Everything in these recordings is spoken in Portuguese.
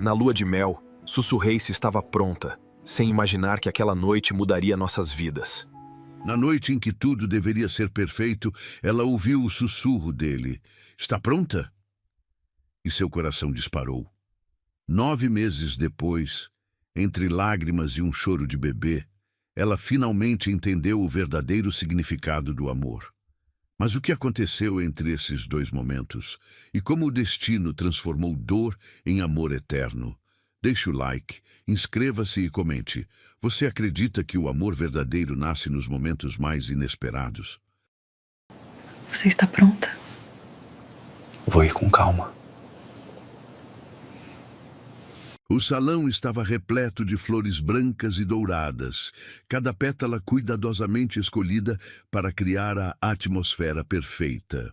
Na lua de mel, sussurrei se estava pronta, sem imaginar que aquela noite mudaria nossas vidas. Na noite em que tudo deveria ser perfeito, ela ouviu o sussurro dele. Está pronta? E seu coração disparou. 9 meses depois, entre lágrimas e um choro de bebê, ela finalmente entendeu o verdadeiro significado do amor. Mas o que aconteceu entre esses dois momentos? E como o destino transformou dor em amor eterno? Deixe o like, inscreva-se e comente. Você acredita que o amor verdadeiro nasce nos momentos mais inesperados? Você está pronta? Vou ir com calma. O salão estava repleto de flores brancas e douradas, cada pétala cuidadosamente escolhida para criar a atmosfera perfeita.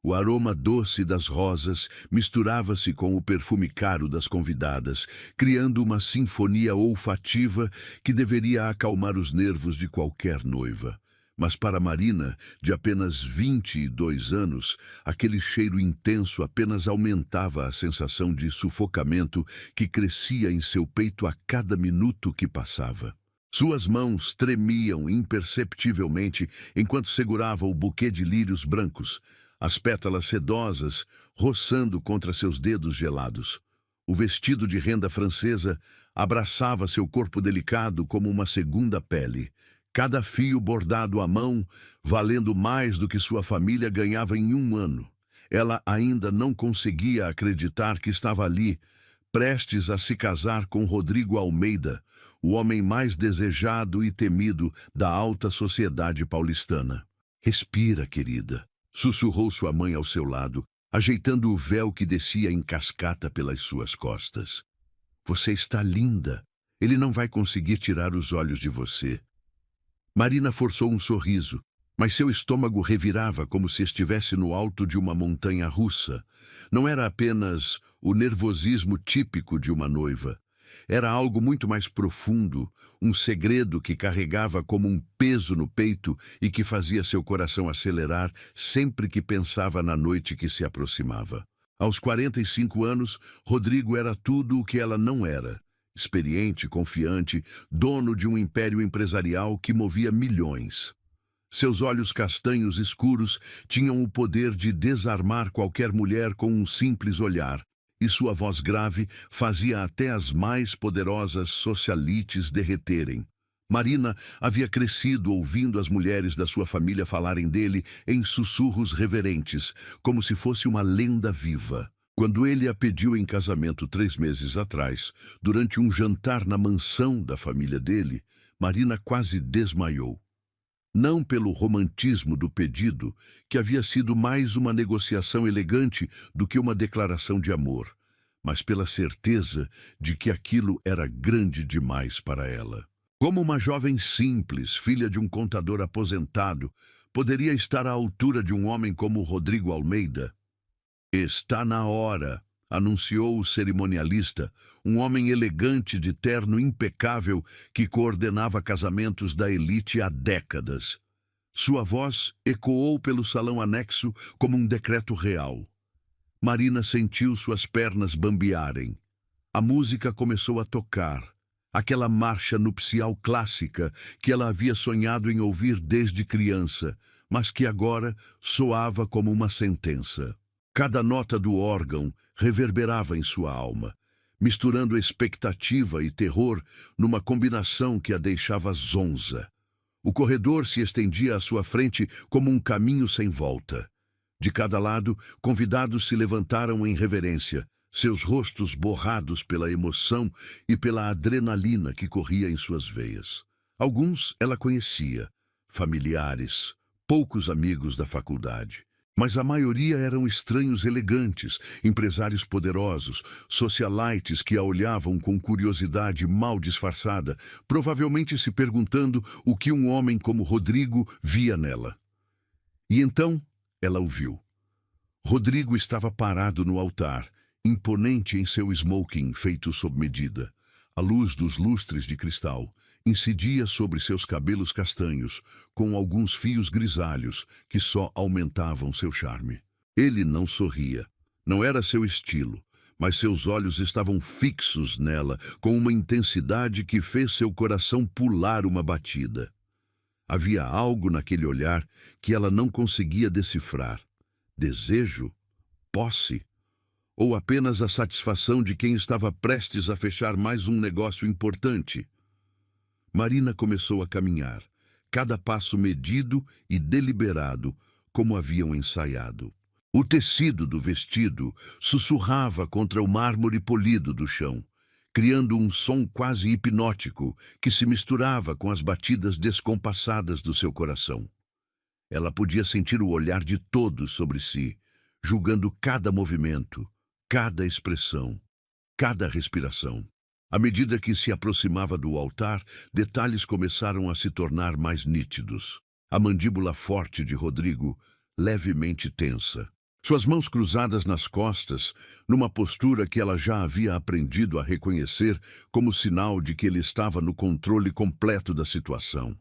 O aroma doce das rosas misturava-se com o perfume caro das convidadas, criando uma sinfonia olfativa que deveria acalmar os nervos de qualquer noiva. Mas para Marina, de apenas 22 anos, aquele cheiro intenso apenas aumentava a sensação de sufocamento que crescia em seu peito a cada minuto que passava. Suas mãos tremiam imperceptivelmente enquanto segurava o buquê de lírios brancos, as pétalas sedosas roçando contra seus dedos gelados. O vestido de renda francesa abraçava seu corpo delicado como uma segunda pele. Cada fio bordado à mão, valendo mais do que sua família ganhava em 1 ano. Ela ainda não conseguia acreditar que estava ali, prestes a se casar com Rodrigo Almeida, o homem mais desejado e temido da alta sociedade paulistana. Respira, querida, sussurrou sua mãe ao seu lado, ajeitando o véu que descia em cascata pelas suas costas. Você está linda. Ele não vai conseguir tirar os olhos de você. Marina forçou um sorriso, mas seu estômago revirava como se estivesse no alto de uma montanha russa. Não era apenas o nervosismo típico de uma noiva. Era algo muito mais profundo, um segredo que carregava como um peso no peito e que fazia seu coração acelerar sempre que pensava na noite que se aproximava. Aos 45 anos, Rodrigo era tudo o que ela não era. Experiente, confiante, dono de um império empresarial que movia milhões. Seus olhos castanhos escuros tinham o poder de desarmar qualquer mulher com um simples olhar, e sua voz grave fazia até as mais poderosas socialites derreterem. Marina havia crescido ouvindo as mulheres da sua família falarem dele em sussurros reverentes, como se fosse uma lenda viva. Quando ele a pediu em casamento 3 meses atrás, durante um jantar na mansão da família dele, Marina quase desmaiou. Não pelo romantismo do pedido, que havia sido mais uma negociação elegante do que uma declaração de amor, mas pela certeza de que aquilo era grande demais para ela. Como uma jovem simples, filha de um contador aposentado, poderia estar à altura de um homem como Rodrigo Almeida? Está na hora, anunciou o cerimonialista, um homem elegante de terno impecável que coordenava casamentos da elite há décadas. Sua voz ecoou pelo salão anexo como um decreto real. Marina sentiu suas pernas bambearem. A música começou a tocar, aquela marcha nupcial clássica que ela havia sonhado em ouvir desde criança, mas que agora soava como uma sentença. Cada nota do órgão reverberava em sua alma, misturando expectativa e terror numa combinação que a deixava zonza. O corredor se estendia à sua frente como um caminho sem volta. De cada lado, convidados se levantaram em reverência, seus rostos borrados pela emoção e pela adrenalina que corria em suas veias. Alguns ela conhecia, familiares, poucos amigos da faculdade. Mas a maioria eram estranhos elegantes, empresários poderosos, socialites que a olhavam com curiosidade mal disfarçada, provavelmente se perguntando o que um homem como Rodrigo via nela. E então ela o viu. Rodrigo estava parado no altar, imponente em seu smoking feito sob medida. A luz dos lustres de cristal incidia sobre seus cabelos castanhos, com alguns fios grisalhos que só aumentavam seu charme. Ele não sorria. Não era seu estilo, mas seus olhos estavam fixos nela, com uma intensidade que fez seu coração pular uma batida. Havia algo naquele olhar que ela não conseguia decifrar. Desejo? Posse? Ou apenas a satisfação de quem estava prestes a fechar mais um negócio importante? Marina começou a caminhar, cada passo medido e deliberado, como haviam ensaiado. O tecido do vestido sussurrava contra o mármore polido do chão, criando um som quase hipnótico que se misturava com as batidas descompassadas do seu coração. Ela podia sentir o olhar de todos sobre si, julgando cada movimento, cada expressão, cada respiração. À medida que se aproximava do altar, detalhes começaram a se tornar mais nítidos. A mandíbula forte de Rodrigo, levemente tensa. Suas mãos cruzadas nas costas, numa postura que ela já havia aprendido a reconhecer como sinal de que ele estava no controle completo da situação.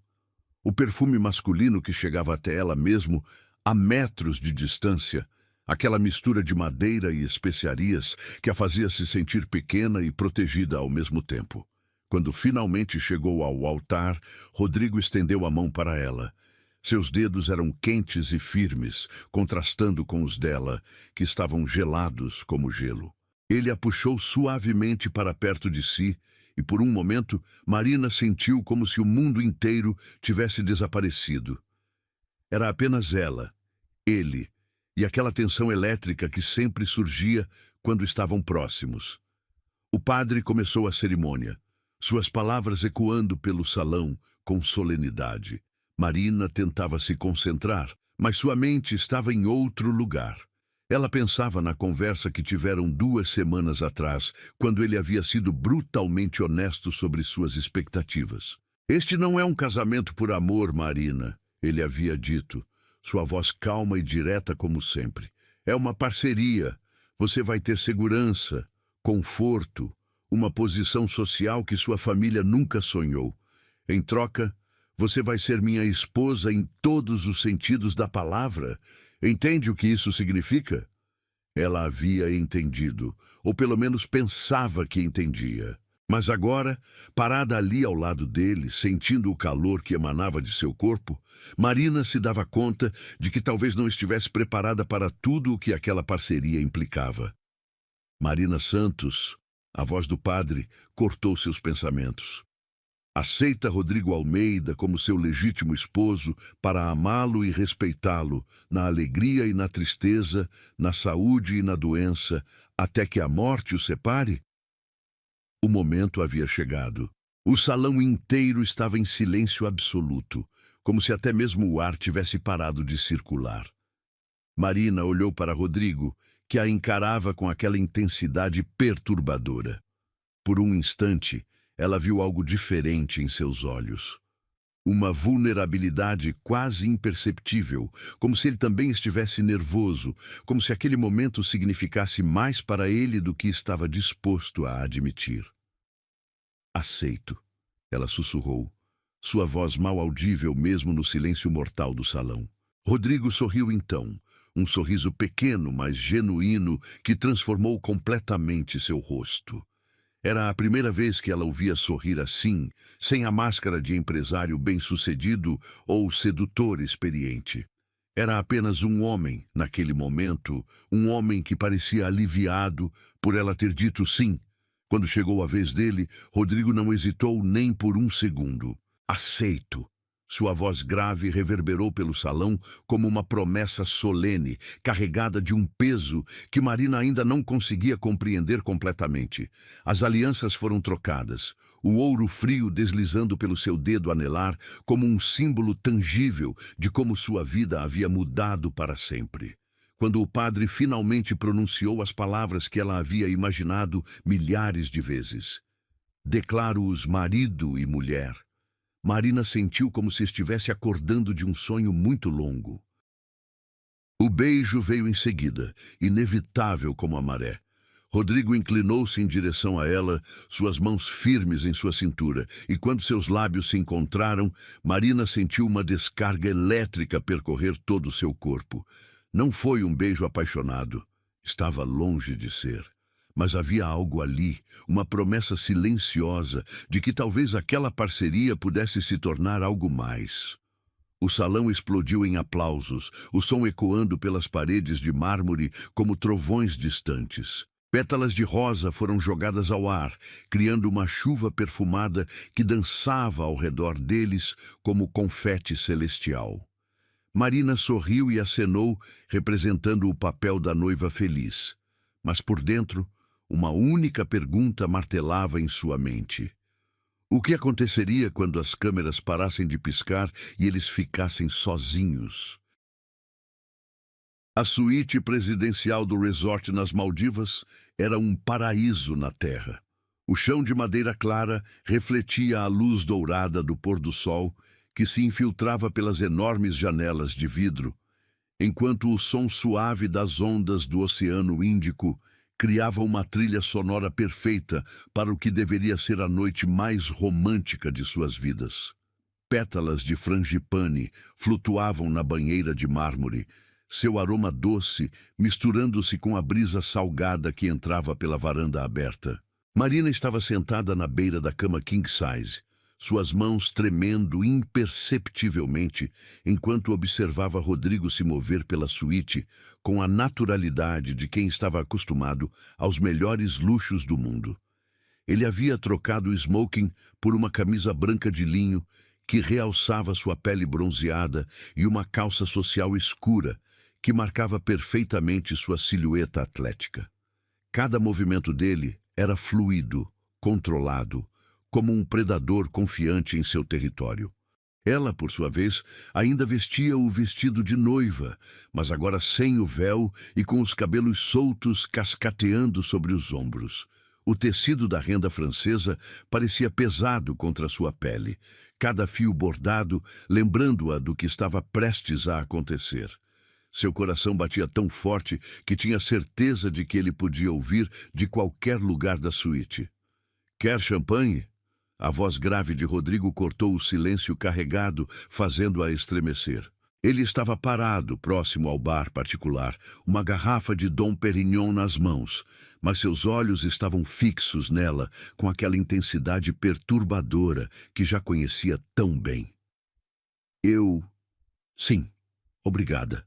O perfume masculino que chegava até ela mesmo, a metros de distância, aquela mistura de madeira e especiarias que a fazia se sentir pequena e protegida ao mesmo tempo. Quando finalmente chegou ao altar, Rodrigo estendeu a mão para ela. Seus dedos eram quentes e firmes, contrastando com os dela, que estavam gelados como gelo. Ele a puxou suavemente para perto de si, e por um momento, Marina sentiu como se o mundo inteiro tivesse desaparecido. Era apenas ela, ele, e aquela tensão elétrica que sempre surgia quando estavam próximos. O padre começou a cerimônia, suas palavras ecoando pelo salão com solenidade. Marina tentava se concentrar, mas sua mente estava em outro lugar. Ela pensava na conversa que tiveram 2 semanas atrás, quando ele havia sido brutalmente honesto sobre suas expectativas. "Este não é um casamento por amor, Marina", ele havia dito, sua voz calma e direta como sempre. "É uma parceria. Você vai ter segurança, conforto, uma posição social que sua família nunca sonhou. Em troca, você vai ser minha esposa em todos os sentidos da palavra. Entende o que isso significa?" Ela havia entendido, ou pelo menos pensava que entendia. Mas agora, parada ali ao lado dele, sentindo o calor que emanava de seu corpo, Marina se dava conta de que talvez não estivesse preparada para tudo o que aquela parceria implicava. Marina Santos, a voz do padre, cortou seus pensamentos. Aceita Rodrigo Almeida como seu legítimo esposo para amá-lo e respeitá-lo, na alegria e na tristeza, na saúde e na doença, até que a morte o separe? O momento havia chegado. O salão inteiro estava em silêncio absoluto, como se até mesmo o ar tivesse parado de circular. Marina olhou para Rodrigo, que a encarava com aquela intensidade perturbadora. Por um instante, ela viu algo diferente em seus olhos. Uma vulnerabilidade quase imperceptível, como se ele também estivesse nervoso, como se aquele momento significasse mais para ele do que estava disposto a admitir. "Aceito", ela sussurrou, sua voz mal audível mesmo no silêncio mortal do salão. Rodrigo sorriu então, um sorriso pequeno, mas genuíno, que transformou completamente seu rosto. Era a primeira vez que ela o via sorrir assim, sem a máscara de empresário bem-sucedido ou sedutor experiente. Era apenas um homem, naquele momento, um homem que parecia aliviado por ela ter dito sim. Quando chegou a vez dele, Rodrigo não hesitou nem por um segundo. "Aceito." Sua voz grave reverberou pelo salão como uma promessa solene, carregada de um peso que Marina ainda não conseguia compreender completamente. As alianças foram trocadas, o ouro frio deslizando pelo seu dedo anelar como um símbolo tangível de como sua vida havia mudado para sempre. Quando o padre finalmente pronunciou as palavras que ela havia imaginado milhares de vezes. "Declaro-os marido e mulher." Marina sentiu como se estivesse acordando de um sonho muito longo. O beijo veio em seguida, inevitável como a maré. Rodrigo inclinou-se em direção a ela, suas mãos firmes em sua cintura, e quando seus lábios se encontraram, Marina sentiu uma descarga elétrica percorrer todo o seu corpo. Não foi um beijo apaixonado. Estava longe de ser. Mas havia algo ali, uma promessa silenciosa de que talvez aquela parceria pudesse se tornar algo mais. O salão explodiu em aplausos, o som ecoando pelas paredes de mármore como trovões distantes. Pétalas de rosa foram jogadas ao ar, criando uma chuva perfumada que dançava ao redor deles como confete celestial. Marina sorriu e acenou, representando o papel da noiva feliz. Mas por dentro, uma única pergunta martelava em sua mente. O que aconteceria quando as câmeras parassem de piscar e eles ficassem sozinhos? A suíte presidencial do resort nas Maldivas era um paraíso na terra. O chão de madeira clara refletia a luz dourada do pôr do sol que se infiltrava pelas enormes janelas de vidro, enquanto o som suave das ondas do Oceano Índico criava uma trilha sonora perfeita para o que deveria ser a noite mais romântica de suas vidas. Pétalas de frangipane flutuavam na banheira de mármore, seu aroma doce misturando-se com a brisa salgada que entrava pela varanda aberta. Marina estava sentada na beira da cama king size, suas mãos tremendo imperceptivelmente enquanto observava Rodrigo se mover pela suíte com a naturalidade de quem estava acostumado aos melhores luxos do mundo. Ele havia trocado o smoking por uma camisa branca de linho que realçava sua pele bronzeada e uma calça social escura que marcava perfeitamente sua silhueta atlética. Cada movimento dele era fluido, controlado, como um predador confiante em seu território. Ela, por sua vez, ainda vestia o vestido de noiva, mas agora sem o véu e com os cabelos soltos cascateando sobre os ombros. O tecido da renda francesa parecia pesado contra sua pele, cada fio bordado lembrando-a do que estava prestes a acontecer. Seu coração batia tão forte que tinha certeza de que ele podia ouvir de qualquer lugar da suíte. "Quer champanhe?" A voz grave de Rodrigo cortou o silêncio carregado, fazendo-a estremecer. Ele estava parado, próximo ao bar particular, uma garrafa de Dom Pérignon nas mãos, mas seus olhos estavam fixos nela, com aquela intensidade perturbadora que já conhecia tão bem. Sim, obrigada."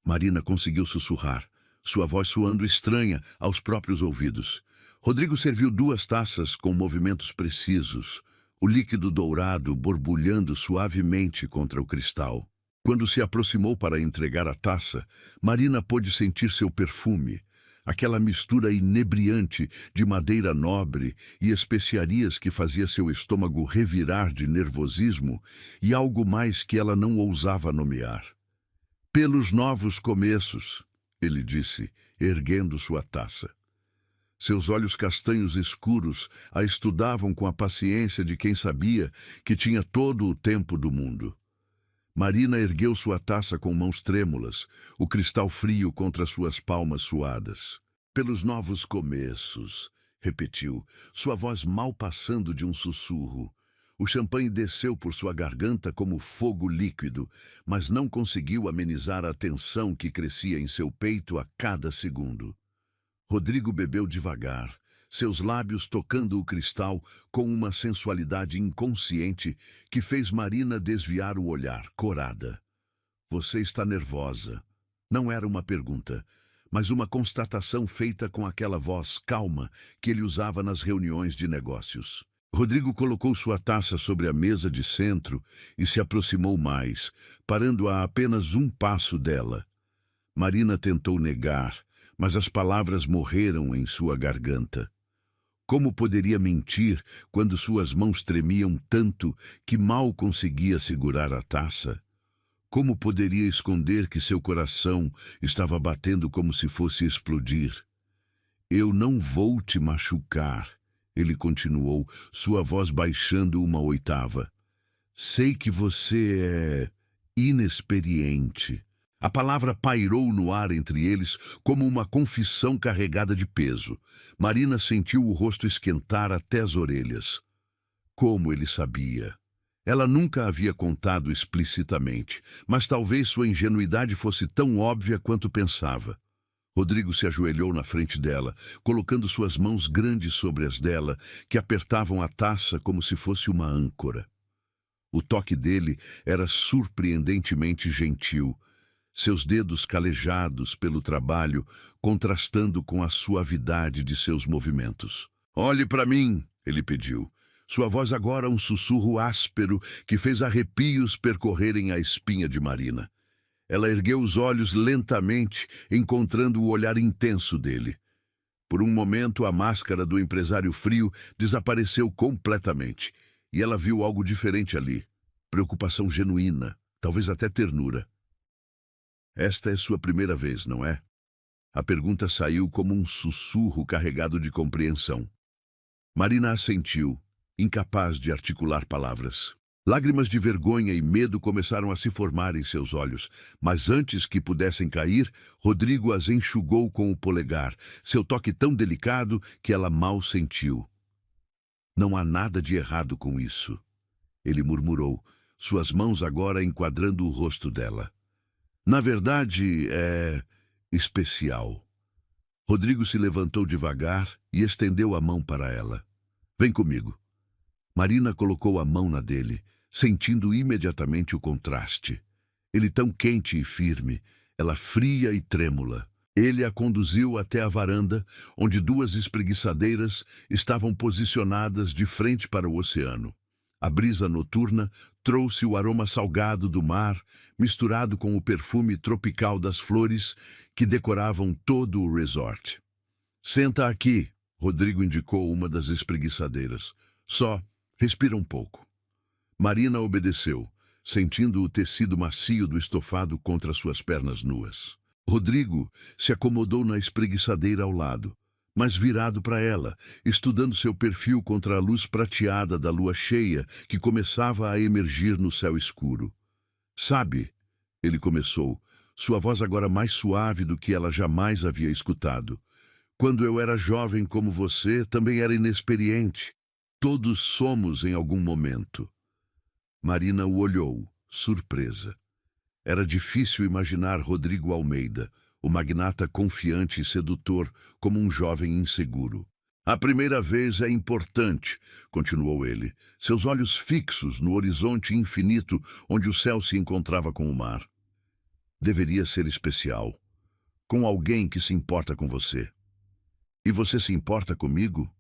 Marina conseguiu sussurrar, sua voz soando estranha aos próprios ouvidos. Rodrigo serviu 2 taças com movimentos precisos, o líquido dourado borbulhando suavemente contra o cristal. Quando se aproximou para entregar a taça, Marina pôde sentir seu perfume, aquela mistura inebriante de madeira nobre e especiarias que fazia seu estômago revirar de nervosismo e algo mais que ela não ousava nomear. "Pelos novos começos", ele disse, erguendo sua taça. Seus olhos castanhos escuros a estudavam com a paciência de quem sabia que tinha todo o tempo do mundo. Marina ergueu sua taça com mãos trêmulas, o cristal frio contra suas palmas suadas. "Pelos novos começos", repetiu, sua voz mal passando de um sussurro. O champanhe desceu por sua garganta como fogo líquido, mas não conseguiu amenizar a tensão que crescia em seu peito a cada segundo. Rodrigo bebeu devagar, seus lábios tocando o cristal com uma sensualidade inconsciente que fez Marina desviar o olhar, corada. "Você está nervosa." Não era uma pergunta, mas uma constatação feita com aquela voz calma que ele usava nas reuniões de negócios. Rodrigo colocou sua taça sobre a mesa de centro e se aproximou mais, parando a apenas um passo dela. Marina tentou negar, mas as palavras morreram em sua garganta. Como poderia mentir quando suas mãos tremiam tanto que mal conseguia segurar a taça? Como poderia esconder que seu coração estava batendo como se fosse explodir? "Eu não vou te machucar", ele continuou, sua voz baixando uma oitava. "Sei que você é inexperiente." A palavra pairou no ar entre eles como uma confissão carregada de peso. Marina sentiu o rosto esquentar até as orelhas. Como ele sabia? Ela nunca havia contado explicitamente, mas talvez sua ingenuidade fosse tão óbvia quanto pensava. Rodrigo se ajoelhou na frente dela, colocando suas mãos grandes sobre as dela, que apertavam a taça como se fosse uma âncora. O toque dele era surpreendentemente gentil, seus dedos calejados pelo trabalho, contrastando com a suavidade de seus movimentos. "Olhe para mim", ele pediu. Sua voz agora um sussurro áspero que fez arrepios percorrerem a espinha de Marina. Ela ergueu os olhos lentamente, encontrando o olhar intenso dele. Por um momento, a máscara do empresário frio desapareceu completamente, e ela viu algo diferente ali. Preocupação genuína, talvez até ternura. "Esta é sua primeira vez, não é?" A pergunta saiu como um sussurro carregado de compreensão. Marina assentiu, incapaz de articular palavras. Lágrimas de vergonha e medo começaram a se formar em seus olhos, mas antes que pudessem cair, Rodrigo as enxugou com o polegar, seu toque tão delicado que ela mal sentiu. "Não há nada de errado com isso", ele murmurou, suas mãos agora enquadrando o rosto dela. "Na verdade, é especial." Rodrigo se levantou devagar e estendeu a mão para ela. "Vem comigo." Marina colocou a mão na dele, sentindo imediatamente o contraste. Ele tão quente e firme, ela fria e trêmula. Ele a conduziu até a varanda, onde duas espreguiçadeiras estavam posicionadas de frente para o oceano. A brisa noturna trouxe o aroma salgado do mar, misturado com o perfume tropical das flores que decoravam todo o resort. "Senta aqui", Rodrigo indicou uma das espreguiçadeiras. "Só respira um pouco." Marina obedeceu, sentindo o tecido macio do estofado contra suas pernas nuas. Rodrigo se acomodou na espreguiçadeira ao lado, mas virado para ela, estudando seu perfil contra a luz prateada da lua cheia que começava a emergir no céu escuro. "Sabe", ele começou, sua voz agora mais suave do que ela jamais havia escutado. "Quando eu era jovem como você, também era inexperiente. Todos somos em algum momento." Marina o olhou, surpresa. Era difícil imaginar Rodrigo Almeida, o magnata confiante e sedutor, como um jovem inseguro. "A primeira vez é importante", continuou ele, seus olhos fixos no horizonte infinito onde o céu se encontrava com o mar. "Deveria ser especial, com alguém que se importa com você." "E você se importa comigo?"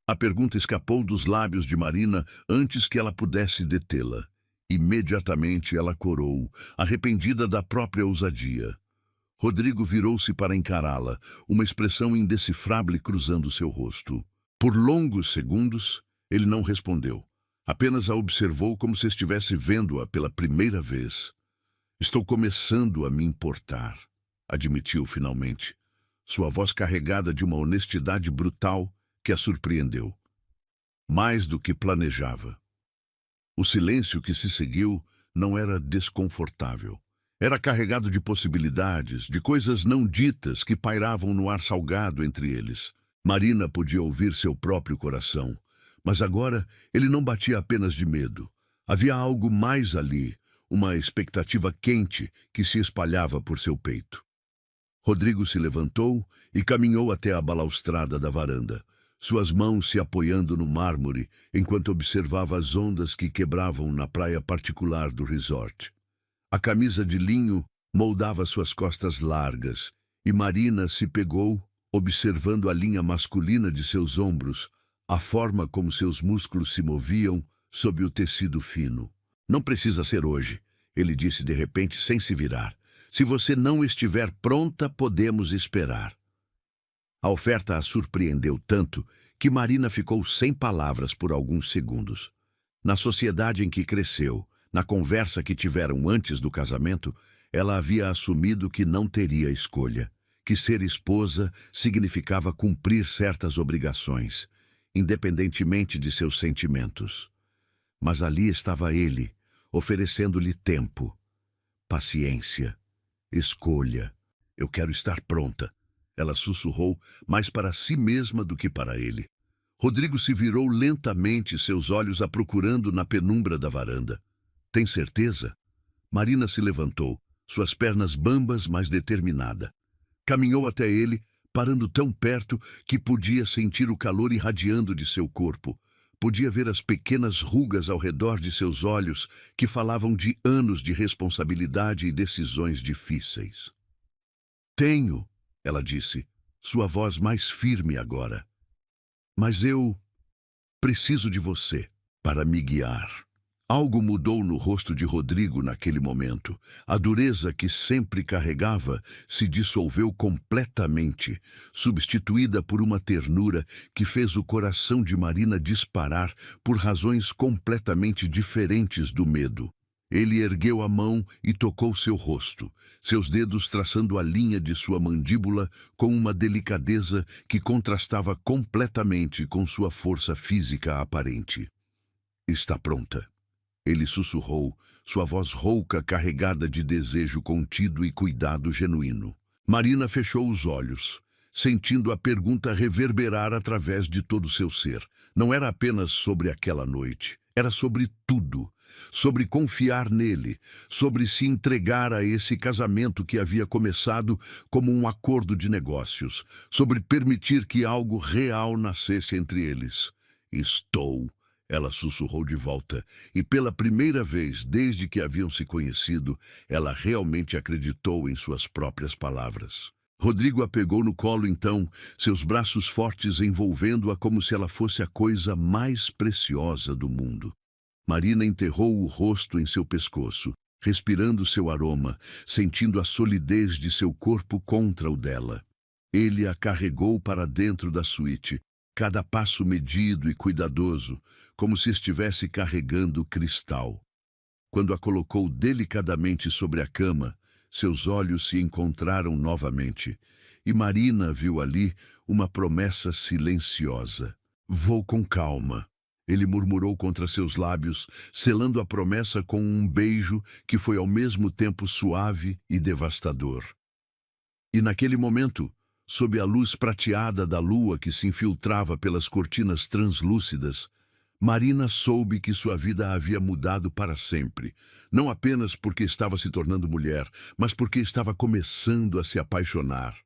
A pergunta escapou dos lábios de Marina antes que ela pudesse detê-la. Imediatamente ela corou, arrependida da própria ousadia. Rodrigo virou-se para encará-la, uma expressão indecifrável cruzando seu rosto. Por longos segundos, ele não respondeu. Apenas a observou como se estivesse vendo-a pela primeira vez. "Estou começando a me importar", admitiu finalmente, sua voz carregada de uma honestidade brutal que a surpreendeu. Mais do que planejava. O silêncio que se seguiu não era desconfortável. Era carregado de possibilidades, de coisas não ditas que pairavam no ar salgado entre eles. Marina podia ouvir seu próprio coração, mas agora ele não batia apenas de medo. Havia algo mais ali, uma expectativa quente que se espalhava por seu peito. Rodrigo se levantou e caminhou até a balaustrada da varanda, suas mãos se apoiando no mármore enquanto observava as ondas que quebravam na praia particular do resort. A camisa de linho moldava suas costas largas e Marina se pegou, observando a linha masculina de seus ombros, a forma como seus músculos se moviam sob o tecido fino. "Não precisa ser hoje", ele disse de repente sem se virar. "Se você não estiver pronta, podemos esperar." A oferta a surpreendeu tanto que Marina ficou sem palavras por alguns segundos. Na sociedade em que cresceu, na conversa que tiveram antes do casamento, ela havia assumido que não teria escolha, que ser esposa significava cumprir certas obrigações, independentemente de seus sentimentos. Mas ali estava ele, oferecendo-lhe tempo, paciência, escolha. "Eu quero estar pronta", ela sussurrou, mais para si mesma do que para ele. Rodrigo se virou lentamente, seus olhos a procurando na penumbra da varanda. "Tem certeza?" Marina se levantou, suas pernas bambas, mas determinada. Caminhou até ele, parando tão perto que podia sentir o calor irradiando de seu corpo. Podia ver as pequenas rugas ao redor de seus olhos, que falavam de anos de responsabilidade e decisões difíceis. Tenho, ela disse, sua voz mais firme agora. Mas eu preciso de você para me guiar. Algo mudou no rosto de Rodrigo naquele momento. A dureza que sempre carregava se dissolveu completamente, substituída por uma ternura que fez o coração de Marina disparar por razões completamente diferentes do medo. Ele ergueu a mão e tocou seu rosto, seus dedos traçando a linha de sua mandíbula com uma delicadeza que contrastava completamente com sua força física aparente. Está pronta. Ele sussurrou, sua voz rouca carregada de desejo contido e cuidado genuíno. Marina fechou os olhos, sentindo a pergunta reverberar através de todo seu ser. Não era apenas sobre aquela noite, era sobre tudo. Sobre confiar nele, sobre se entregar a esse casamento que havia começado como um acordo de negócios, sobre permitir que algo real nascesse entre eles. Estou... Ela sussurrou de volta, e pela primeira vez desde que haviam se conhecido, ela realmente acreditou em suas próprias palavras. Rodrigo a pegou no colo então, seus braços fortes envolvendo-a como se ela fosse a coisa mais preciosa do mundo. Marina enterrou o rosto em seu pescoço, respirando seu aroma, sentindo a solidez de seu corpo contra o dela. Ele a carregou para dentro da suíte, cada passo medido e cuidadoso, como se estivesse carregando cristal. Quando a colocou delicadamente sobre a cama, seus olhos se encontraram novamente, e Marina viu ali uma promessa silenciosa. Vou com calma, ele murmurou contra seus lábios, selando a promessa com um beijo que foi ao mesmo tempo suave e devastador. E naquele momento, sob a luz prateada da lua que se infiltrava pelas cortinas translúcidas, Marina soube que sua vida havia mudado para sempre, não apenas porque estava se tornando mulher, mas porque estava começando a se apaixonar.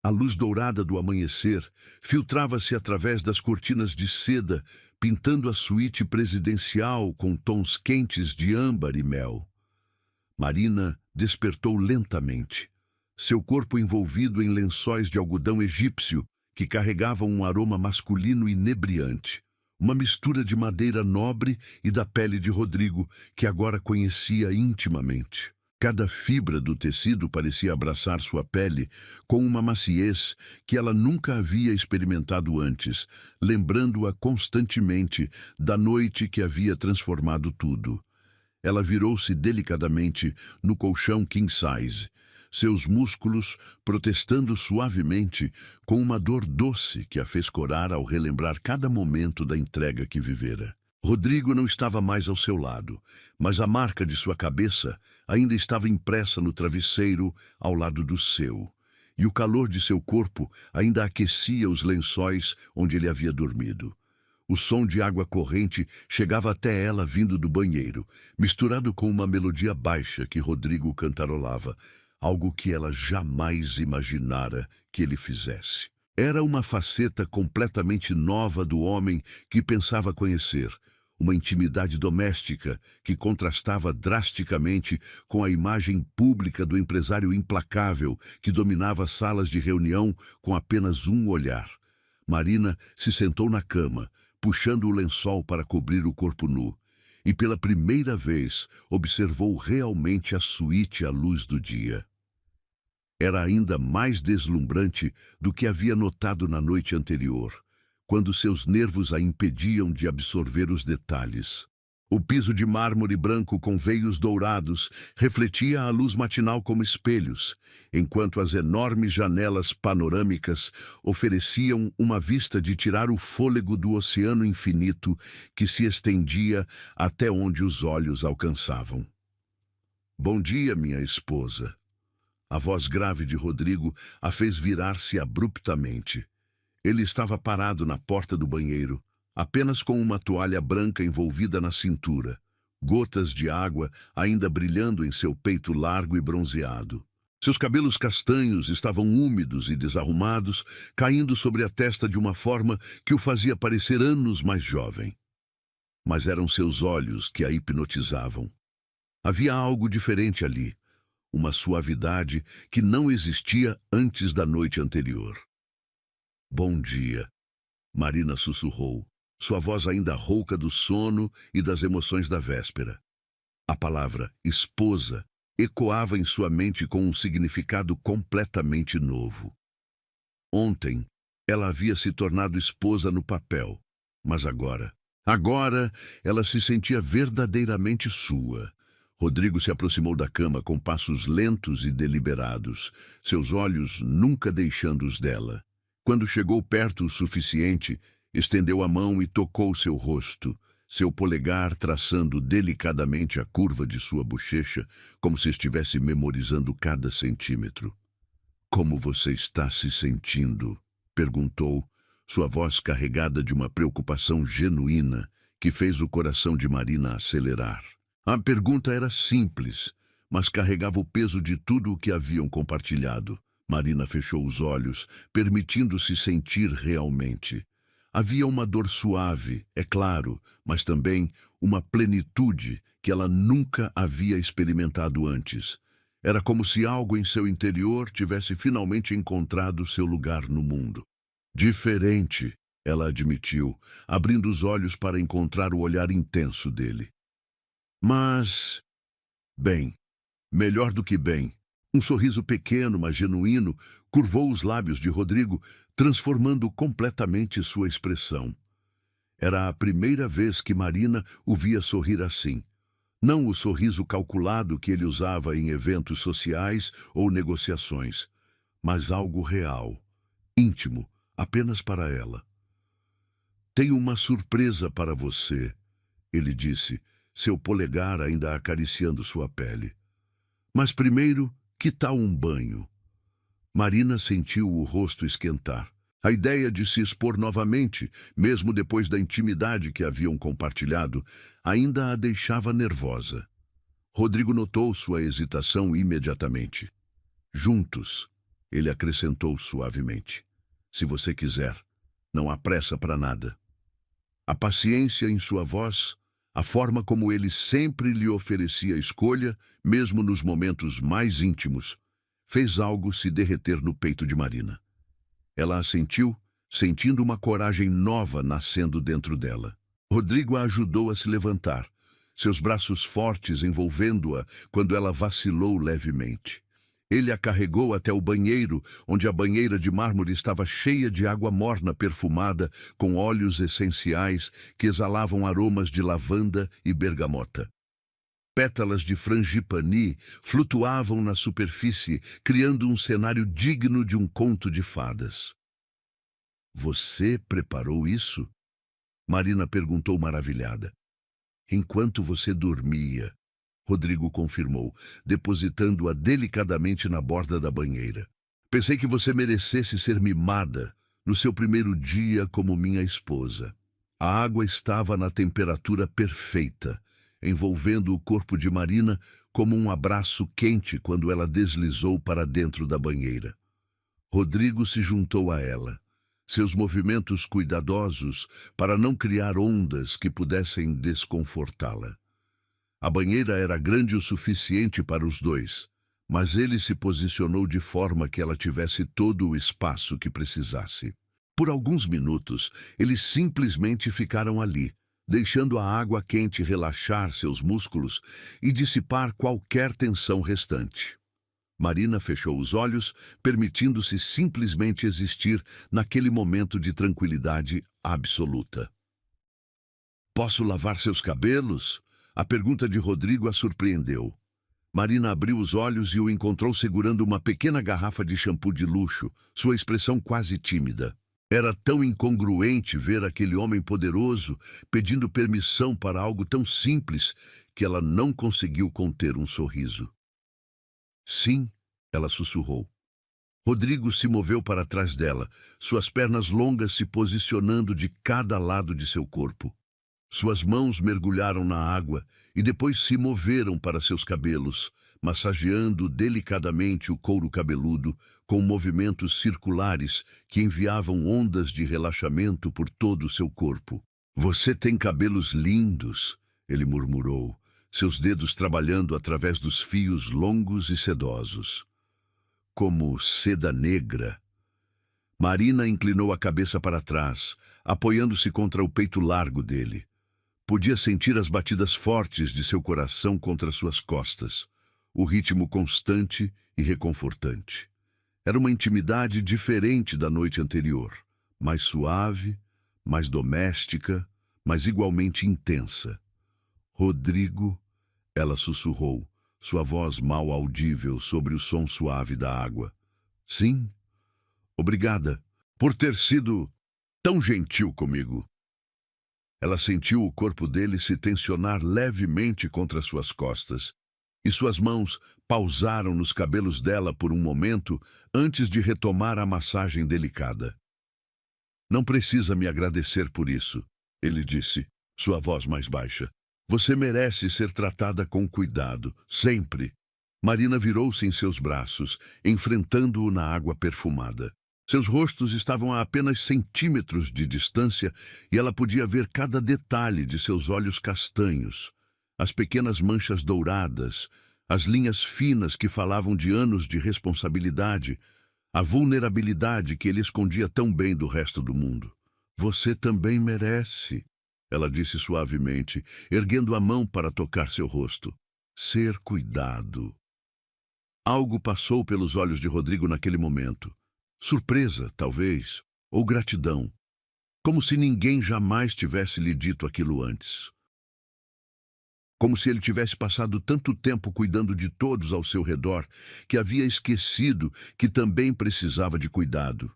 A luz dourada do amanhecer filtrava-se através das cortinas de seda, pintando a suíte presidencial com tons quentes de âmbar e mel. Marina despertou lentamente, seu corpo envolvido em lençóis de algodão egípcio que carregavam um aroma masculino inebriante, uma mistura de madeira nobre e da pele de Rodrigo, que agora conhecia intimamente. Cada fibra do tecido parecia abraçar sua pele com uma maciez que ela nunca havia experimentado antes, lembrando-a constantemente da noite que havia transformado tudo. Ela virou-se delicadamente no colchão king size, seus músculos protestando suavemente com uma dor doce que a fez corar ao relembrar cada momento da entrega que vivera. Rodrigo não estava mais ao seu lado, mas a marca de sua cabeça ainda estava impressa no travesseiro ao lado do seu, e o calor de seu corpo ainda aquecia os lençóis onde ele havia dormido. O som de água corrente chegava até ela vindo do banheiro, misturado com uma melodia baixa que Rodrigo cantarolava, algo que ela jamais imaginara que ele fizesse. Era uma faceta completamente nova do homem que pensava conhecer, uma intimidade doméstica que contrastava drasticamente com a imagem pública do empresário implacável que dominava salas de reunião com apenas um olhar. Marina se sentou na cama, puxando o lençol para cobrir o corpo nu, e pela primeira vez observou realmente a suíte à luz do dia. Era ainda mais deslumbrante do que havia notado na noite anterior, quando seus nervos a impediam de absorver os detalhes. O piso de mármore branco com veios dourados refletia a luz matinal como espelhos, enquanto as enormes janelas panorâmicas ofereciam uma vista de tirar o fôlego do oceano infinito que se estendia até onde os olhos alcançavam. Bom dia, minha esposa. A voz grave de Rodrigo a fez virar-se abruptamente. Ele estava parado na porta do banheiro, apenas com uma toalha branca envolvida na cintura, gotas de água ainda brilhando em seu peito largo e bronzeado. Seus cabelos castanhos estavam úmidos e desarrumados, caindo sobre a testa de uma forma que o fazia parecer anos mais jovem. Mas eram seus olhos que a hipnotizavam. Havia algo diferente ali, uma suavidade que não existia antes da noite anterior. Bom dia, Marina sussurrou, sua voz ainda rouca do sono e das emoções da véspera. A palavra esposa ecoava em sua mente com um significado completamente novo. Ontem, ela havia se tornado esposa no papel, mas agora ela se sentia verdadeiramente sua. Rodrigo se aproximou da cama com passos lentos e deliberados, seus olhos nunca deixando os dela. Quando chegou perto o suficiente, estendeu a mão e tocou seu rosto, seu polegar traçando delicadamente a curva de sua bochecha, como se estivesse memorizando cada centímetro. "Como você está se sentindo?" perguntou, sua voz carregada de uma preocupação genuína que fez o coração de Marina acelerar. A pergunta era simples, mas carregava o peso de tudo o que haviam compartilhado. Marina fechou os olhos, permitindo-se sentir realmente. Havia uma dor suave, é claro, mas também uma plenitude que ela nunca havia experimentado antes. Era como se algo em seu interior tivesse finalmente encontrado seu lugar no mundo. Diferente, ela admitiu, abrindo os olhos para encontrar o olhar intenso dele. Mas, bem, melhor do que bem. Um sorriso pequeno, mas genuíno, curvou os lábios de Rodrigo, transformando completamente sua expressão. Era a primeira vez que Marina o via sorrir assim. Não o sorriso calculado que ele usava em eventos sociais ou negociações, mas algo real, íntimo, apenas para ela. "Tenho uma surpresa para você", ele disse, seu polegar ainda acariciando sua pele. "Mas primeiro, que tal um banho?" Marina sentiu o rosto esquentar. A ideia de se expor novamente, mesmo depois da intimidade que haviam compartilhado, ainda a deixava nervosa. Rodrigo notou sua hesitação imediatamente. "Juntos", ele acrescentou suavemente. "Se você quiser, não há pressa para nada." A paciência em sua voz, a forma como ele sempre lhe oferecia escolha, mesmo nos momentos mais íntimos, fez algo se derreter no peito de Marina. Ela assentiu, sentindo uma coragem nova nascendo dentro dela. Rodrigo a ajudou a se levantar, seus braços fortes envolvendo-a quando ela vacilou levemente. Ele a carregou até o banheiro, onde a banheira de mármore estava cheia de água morna perfumada com óleos essenciais que exalavam aromas de lavanda e bergamota. Pétalas de frangipani flutuavam na superfície, criando um cenário digno de um conto de fadas. "Você preparou isso?" Marina perguntou maravilhada. "Enquanto você dormia", Rodrigo confirmou, depositando-a delicadamente na borda da banheira. "Pensei que você merecesse ser mimada no seu primeiro dia como minha esposa." A água estava na temperatura perfeita, envolvendo o corpo de Marina como um abraço quente quando ela deslizou para dentro da banheira. Rodrigo se juntou a ela, seus movimentos cuidadosos para não criar ondas que pudessem desconfortá-la. A banheira era grande o suficiente para os dois, mas ele se posicionou de forma que ela tivesse todo o espaço que precisasse. Por alguns minutos, eles simplesmente ficaram ali, deixando a água quente relaxar seus músculos e dissipar qualquer tensão restante. Marina fechou os olhos, permitindo-se simplesmente existir naquele momento de tranquilidade absoluta. "Posso lavar seus cabelos?" A pergunta de Rodrigo a surpreendeu. Marina abriu os olhos e o encontrou segurando uma pequena garrafa de shampoo de luxo, sua expressão quase tímida. Era tão incongruente ver aquele homem poderoso pedindo permissão para algo tão simples que ela não conseguiu conter um sorriso. "Sim", ela sussurrou. Rodrigo se moveu para trás dela, suas pernas longas se posicionando de cada lado de seu corpo. Suas mãos mergulharam na água e depois se moveram para seus cabelos, massageando delicadamente o couro cabeludo com movimentos circulares que enviavam ondas de relaxamento por todo o seu corpo. "Você tem cabelos lindos", ele murmurou, seus dedos trabalhando através dos fios longos e sedosos. "Como seda negra." Marina inclinou a cabeça para trás, apoiando-se contra o peito largo dele. Podia sentir as batidas fortes de seu coração contra suas costas, o ritmo constante e reconfortante. Era uma intimidade diferente da noite anterior, mais suave, mais doméstica, mas igualmente intensa. "Rodrigo", ela sussurrou, sua voz mal audível sobre o som suave da água. "Sim, obrigada por ter sido tão gentil comigo." Ela sentiu o corpo dele se tensionar levemente contra suas costas, e suas mãos pausaram nos cabelos dela por um momento antes de retomar a massagem delicada. "Não precisa me agradecer por isso", ele disse, sua voz mais baixa. "Você merece ser tratada com cuidado, sempre." Marina virou-se em seus braços, enfrentando-o na água perfumada. Seus rostos estavam a apenas centímetros de distância e ela podia ver cada detalhe de seus olhos castanhos, as pequenas manchas douradas, as linhas finas que falavam de anos de responsabilidade, a vulnerabilidade que ele escondia tão bem do resto do mundo. "Você também merece", ela disse suavemente, erguendo a mão para tocar seu rosto. "Ser cuidado." Algo passou pelos olhos de Rodrigo naquele momento. Surpresa, talvez, ou gratidão, como se ninguém jamais tivesse lhe dito aquilo antes. Como se ele tivesse passado tanto tempo cuidando de todos ao seu redor, que havia esquecido que também precisava de cuidado.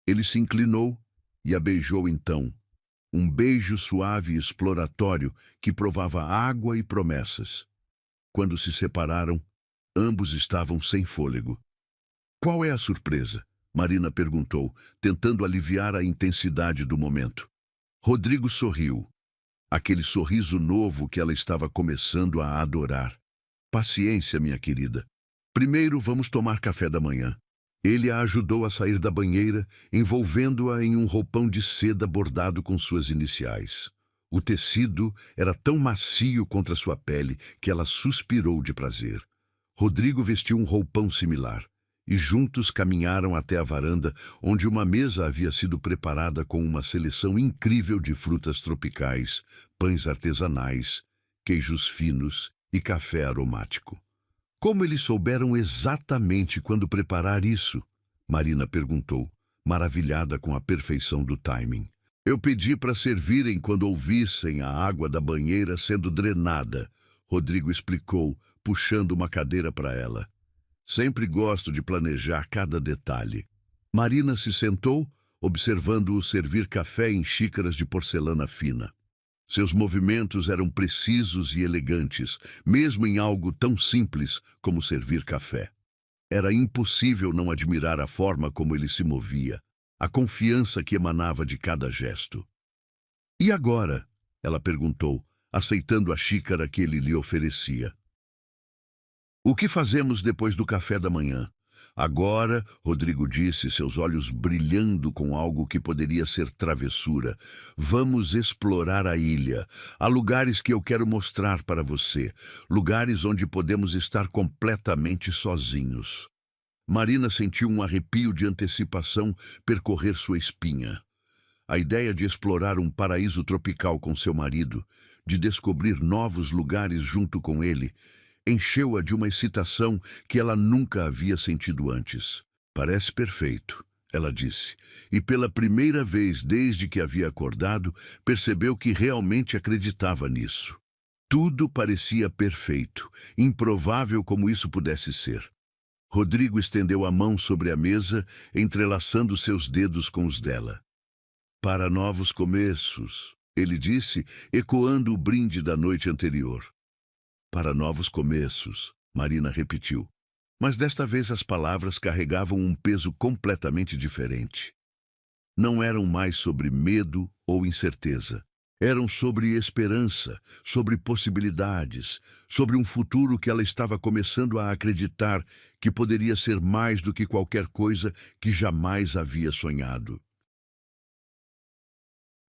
Ele se inclinou e a beijou então, um beijo suave e exploratório que provava água e promessas. Quando se separaram, ambos estavam sem fôlego. "Qual é a surpresa?" Marina perguntou, tentando aliviar a intensidade do momento. Rodrigo sorriu. Aquele sorriso novo que ela estava começando a adorar. "Paciência, minha querida. Primeiro vamos tomar café da manhã." Ele a ajudou a sair da banheira, envolvendo-a em um roupão de seda bordado com suas iniciais. O tecido era tão macio contra sua pele que ela suspirou de prazer. Rodrigo vestiu um roupão similar, e juntos caminharam até a varanda, onde uma mesa havia sido preparada com uma seleção incrível de frutas tropicais, pães artesanais, queijos finos e café aromático. "Como eles souberam exatamente quando preparar isso?" Marina perguntou, maravilhada com a perfeição do timing. "Eu pedi para servirem quando ouvissem a água da banheira sendo drenada", Rodrigo explicou, puxando uma cadeira para ela. "Sempre gosto de planejar cada detalhe." Marina se sentou, observando-o servir café em xícaras de porcelana fina. Seus movimentos eram precisos e elegantes, mesmo em algo tão simples como servir café. Era impossível não admirar a forma como ele se movia, a confiança que emanava de cada gesto. "E agora?" ela perguntou, aceitando a xícara que ele lhe oferecia. "O que fazemos depois do café da manhã?" "Agora", Rodrigo disse, seus olhos brilhando com algo que poderia ser travessura, "vamos explorar a ilha. Há lugares que eu quero mostrar para você, lugares onde podemos estar completamente sozinhos." Marina sentiu um arrepio de antecipação percorrer sua espinha. A ideia de explorar um paraíso tropical com seu marido, de descobrir novos lugares junto com ele, encheu-a de uma excitação que ela nunca havia sentido antes. "Parece perfeito", ela disse, e pela primeira vez desde que havia acordado, percebeu que realmente acreditava nisso. Tudo parecia perfeito, improvável como isso pudesse ser. Rodrigo estendeu a mão sobre a mesa, entrelaçando seus dedos com os dela. "Para novos começos", ele disse, ecoando o brinde da noite anterior. "Para novos começos", Marina repetiu. Mas desta vez as palavras carregavam um peso completamente diferente. Não eram mais sobre medo ou incerteza. Eram sobre esperança, sobre possibilidades, sobre um futuro que ela estava começando a acreditar que poderia ser mais do que qualquer coisa que jamais havia sonhado.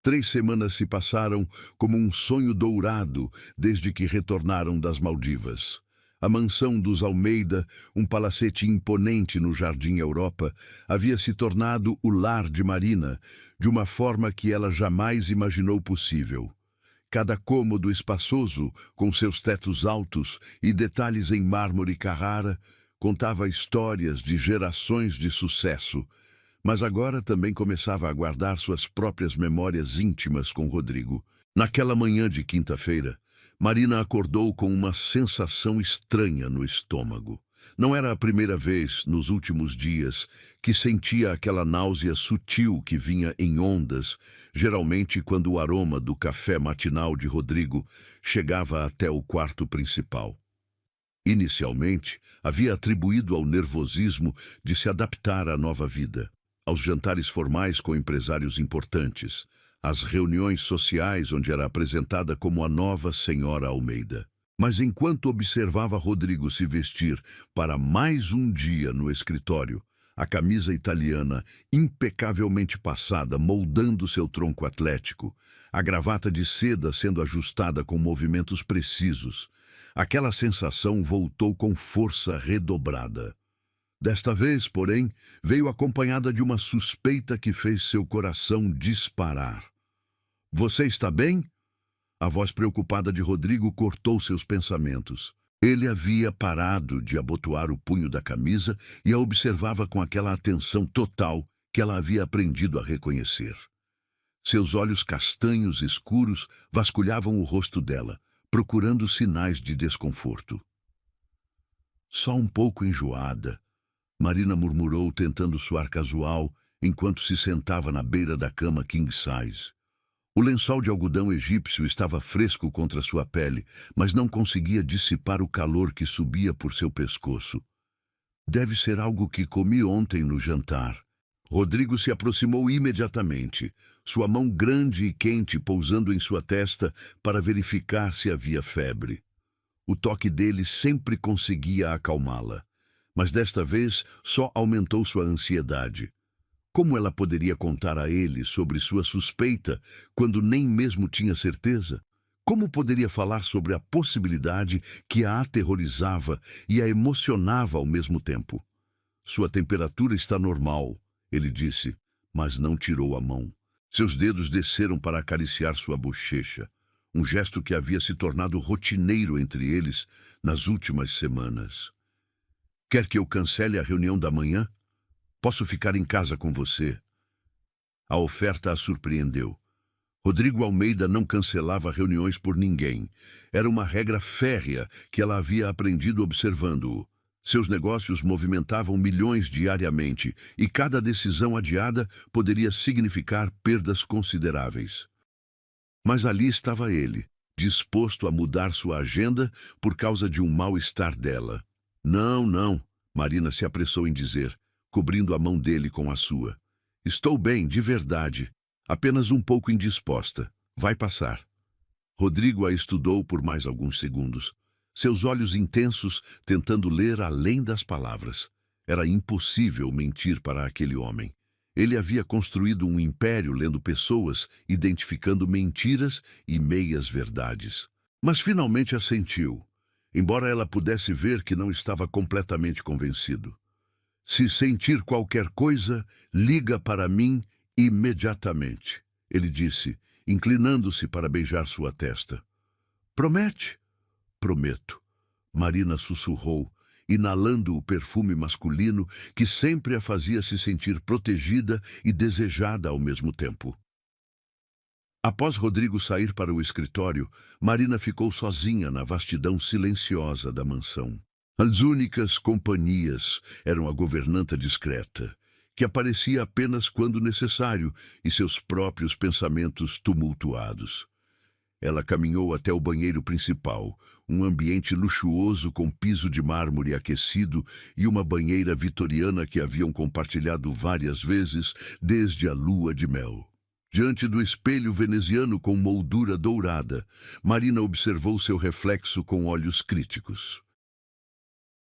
3 semanas se passaram como um sonho dourado desde que retornaram das Maldivas. A mansão dos Almeida, um palacete imponente no Jardim Europa, havia se tornado o lar de Marina, de uma forma que ela jamais imaginou possível. Cada cômodo espaçoso, com seus tetos altos e detalhes em mármore Carrara, contava histórias de gerações de sucesso, mas agora também começava a guardar suas próprias memórias íntimas com Rodrigo. Naquela manhã de quinta-feira, Marina acordou com uma sensação estranha no estômago. Não era a primeira vez, nos últimos dias, que sentia aquela náusea sutil que vinha em ondas, geralmente quando o aroma do café matinal de Rodrigo chegava até o quarto principal. Inicialmente, havia atribuído ao nervosismo de se adaptar à nova vida, aos jantares formais com empresários importantes, às reuniões sociais onde era apresentada como a nova senhora Almeida. Mas enquanto observava Rodrigo se vestir para mais um dia no escritório, a camisa italiana impecavelmente passada moldando seu tronco atlético, a gravata de seda sendo ajustada com movimentos precisos, aquela sensação voltou com força redobrada. Desta vez, porém, veio acompanhada de uma suspeita que fez seu coração disparar. "Você está bem?" A voz preocupada de Rodrigo cortou seus pensamentos. Ele havia parado de abotoar o punho da camisa e a observava com aquela atenção total que ela havia aprendido a reconhecer. Seus olhos castanhos escuros vasculhavam o rosto dela, procurando sinais de desconforto. "Só um pouco enjoada", Marina murmurou, tentando soar casual, enquanto se sentava na beira da cama king size. O lençol de algodão egípcio estava fresco contra sua pele, mas não conseguia dissipar o calor que subia por seu pescoço. "Deve ser algo que comi ontem no jantar." Rodrigo se aproximou imediatamente, sua mão grande e quente pousando em sua testa para verificar se havia febre. O toque dele sempre conseguia acalmá-la, mas desta vez só aumentou sua ansiedade. Como ela poderia contar a ele sobre sua suspeita quando nem mesmo tinha certeza? Como poderia falar sobre a possibilidade que a aterrorizava e a emocionava ao mesmo tempo? "Sua temperatura está normal", ele disse, mas não tirou a mão. Seus dedos desceram para acariciar sua bochecha, um gesto que havia se tornado rotineiro entre eles nas últimas semanas. "Quer que eu cancele a reunião da manhã? Posso ficar em casa com você." A oferta a surpreendeu. Rodrigo Almeida não cancelava reuniões por ninguém. Era uma regra férrea que ela havia aprendido observando-o. Seus negócios movimentavam milhões diariamente e cada decisão adiada poderia significar perdas consideráveis. Mas ali estava ele, disposto a mudar sua agenda por causa de um mal-estar dela. "Não, não", Marina se apressou em dizer, cobrindo a mão dele com a sua. "Estou bem, de verdade. Apenas um pouco indisposta. Vai passar." Rodrigo a estudou por mais alguns segundos, seus olhos intensos tentando ler além das palavras. Era impossível mentir para aquele homem. Ele havia construído um império lendo pessoas, identificando mentiras e meias-verdades. Mas finalmente assentiu, embora ela pudesse ver que não estava completamente convencido. "Se sentir qualquer coisa, liga para mim imediatamente", ele disse, inclinando-se para beijar sua testa. "Promete?" "Prometo", Marina sussurrou, inalando o perfume masculino que sempre a fazia se sentir protegida e desejada ao mesmo tempo. Após Rodrigo sair para o escritório, Marina ficou sozinha na vastidão silenciosa da mansão. As únicas companhias eram a governanta discreta, que aparecia apenas quando necessário, e seus próprios pensamentos tumultuados. Ela caminhou até o banheiro principal, um ambiente luxuoso com piso de mármore aquecido e uma banheira vitoriana que haviam compartilhado várias vezes desde a lua de mel. Diante do espelho veneziano com moldura dourada, Marina observou seu reflexo com olhos críticos.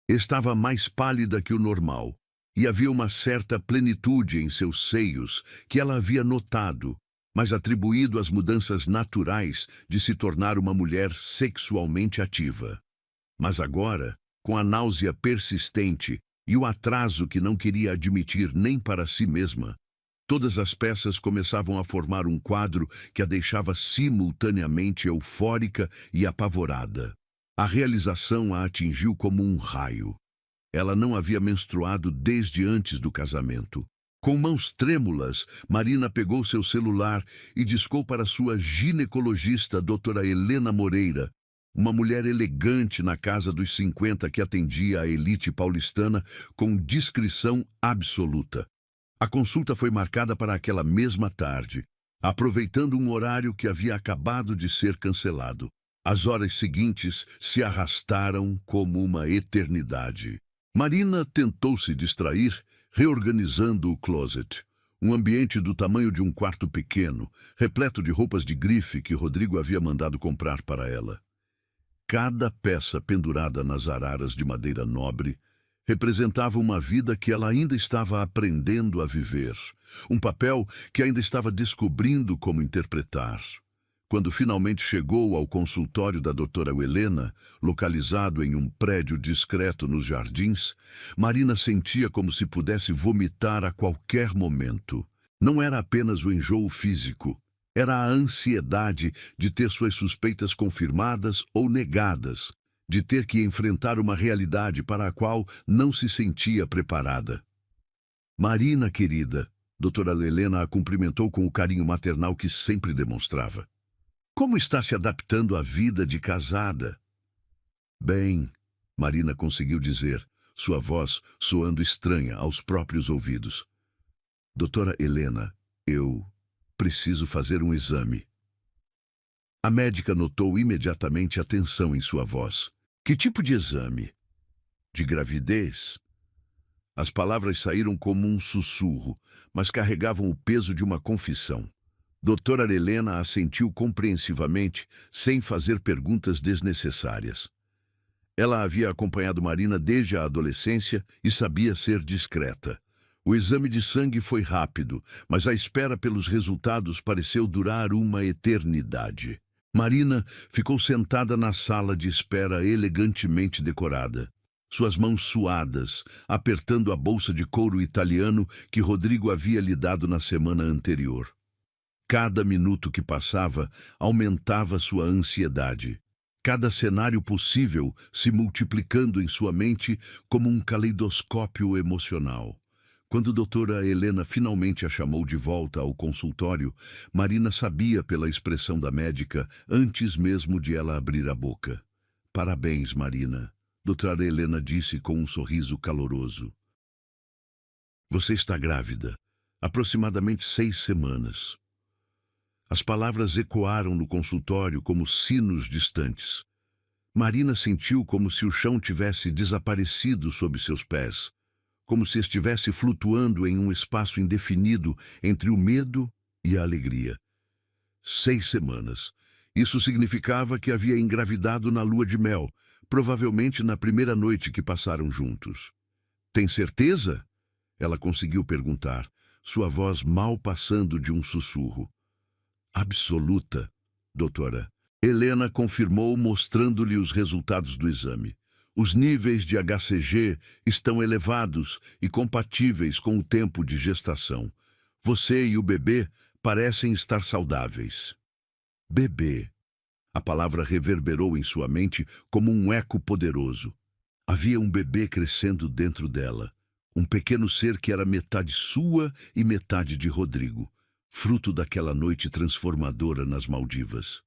Estava mais pálida que o normal, e havia uma certa plenitude em seus seios que ela havia notado, mas atribuído às mudanças naturais de se tornar uma mulher sexualmente ativa. Mas agora, com a náusea persistente e o atraso que não queria admitir nem para si mesma, todas as peças começavam a formar um quadro que a deixava simultaneamente eufórica e apavorada. A realização a atingiu como um raio. Ela não havia menstruado desde antes do casamento. Com mãos trêmulas, Marina pegou seu celular e discou para sua ginecologista, doutora Helena Moreira, uma mulher elegante na casa dos 50 que atendia a elite paulistana com discrição absoluta. A consulta foi marcada para aquela mesma tarde, aproveitando um horário que havia acabado de ser cancelado. As horas seguintes se arrastaram como uma eternidade. Marina tentou se distrair, reorganizando o closet, um ambiente do tamanho de um quarto pequeno, repleto de roupas de grife que Rodrigo havia mandado comprar para ela. Cada peça pendurada nas araras de madeira nobre representava uma vida que ela ainda estava aprendendo a viver, um papel que ainda estava descobrindo como interpretar. Quando finalmente chegou ao consultório da doutora Helena, localizado em um prédio discreto nos jardins, Marina sentia como se pudesse vomitar a qualquer momento. Não era apenas o enjoo físico, era a ansiedade de ter suas suspeitas confirmadas ou negadas, de ter que enfrentar uma realidade para a qual não se sentia preparada. Marina, querida, doutora Helena a cumprimentou com o carinho maternal que sempre demonstrava. Como está se adaptando à vida de casada? Bem, Marina conseguiu dizer, sua voz soando estranha aos próprios ouvidos. Doutora Helena, eu preciso fazer um exame. A médica notou imediatamente a tensão em sua voz. Que tipo de exame? De gravidez? As palavras saíram como um sussurro, mas carregavam o peso de uma confissão. Doutora Helena assentiu compreensivamente, sem fazer perguntas desnecessárias. Ela havia acompanhado Marina desde a adolescência e sabia ser discreta. O exame de sangue foi rápido, mas a espera pelos resultados pareceu durar uma eternidade. Marina ficou sentada na sala de espera elegantemente decorada, suas mãos suadas, apertando a bolsa de couro italiano que Rodrigo havia lhe dado na semana anterior. Cada minuto que passava aumentava sua ansiedade. Cada cenário possível se multiplicando em sua mente como um caleidoscópio emocional. Quando a doutora Helena finalmente a chamou de volta ao consultório, Marina sabia pela expressão da médica antes mesmo de ela abrir a boca. Parabéns, Marina, doutora Helena disse com um sorriso caloroso. Você está grávida, aproximadamente 6 semanas. As palavras ecoaram no consultório como sinos distantes. Marina sentiu como se o chão tivesse desaparecido sob seus pés, como se estivesse flutuando em um espaço indefinido entre o medo e a alegria. 6 semanas. Isso significava que havia engravidado na lua de mel, provavelmente na primeira noite que passaram juntos. Tem certeza? Ela conseguiu perguntar, sua voz mal passando de um sussurro. Absoluta, doutora. Helena confirmou, mostrando-lhe os resultados do exame. Os níveis de HCG estão elevados e compatíveis com o tempo de gestação. Você e o bebê parecem estar saudáveis. Bebê. A palavra reverberou em sua mente como um eco poderoso. Havia um bebê crescendo dentro dela. Um pequeno ser que era metade sua e metade de Rodrigo, fruto daquela noite transformadora nas Maldivas.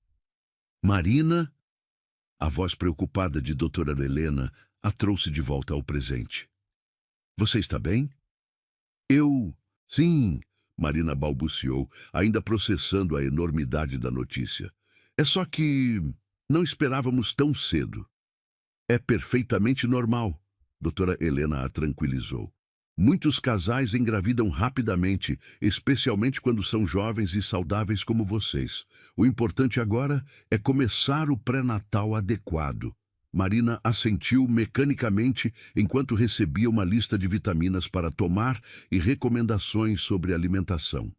Marina, a voz preocupada de doutora Helena, a trouxe de volta ao presente. Você está bem? Sim, Marina balbuciou, ainda processando a enormidade da notícia. É só que não esperávamos tão cedo. É perfeitamente normal, doutora Helena a tranquilizou. Muitos casais engravidam rapidamente, especialmente quando são jovens e saudáveis como vocês. O importante agora é começar o pré-natal adequado. Marina assentiu mecanicamente enquanto recebia uma lista de vitaminas para tomar e recomendações sobre alimentação.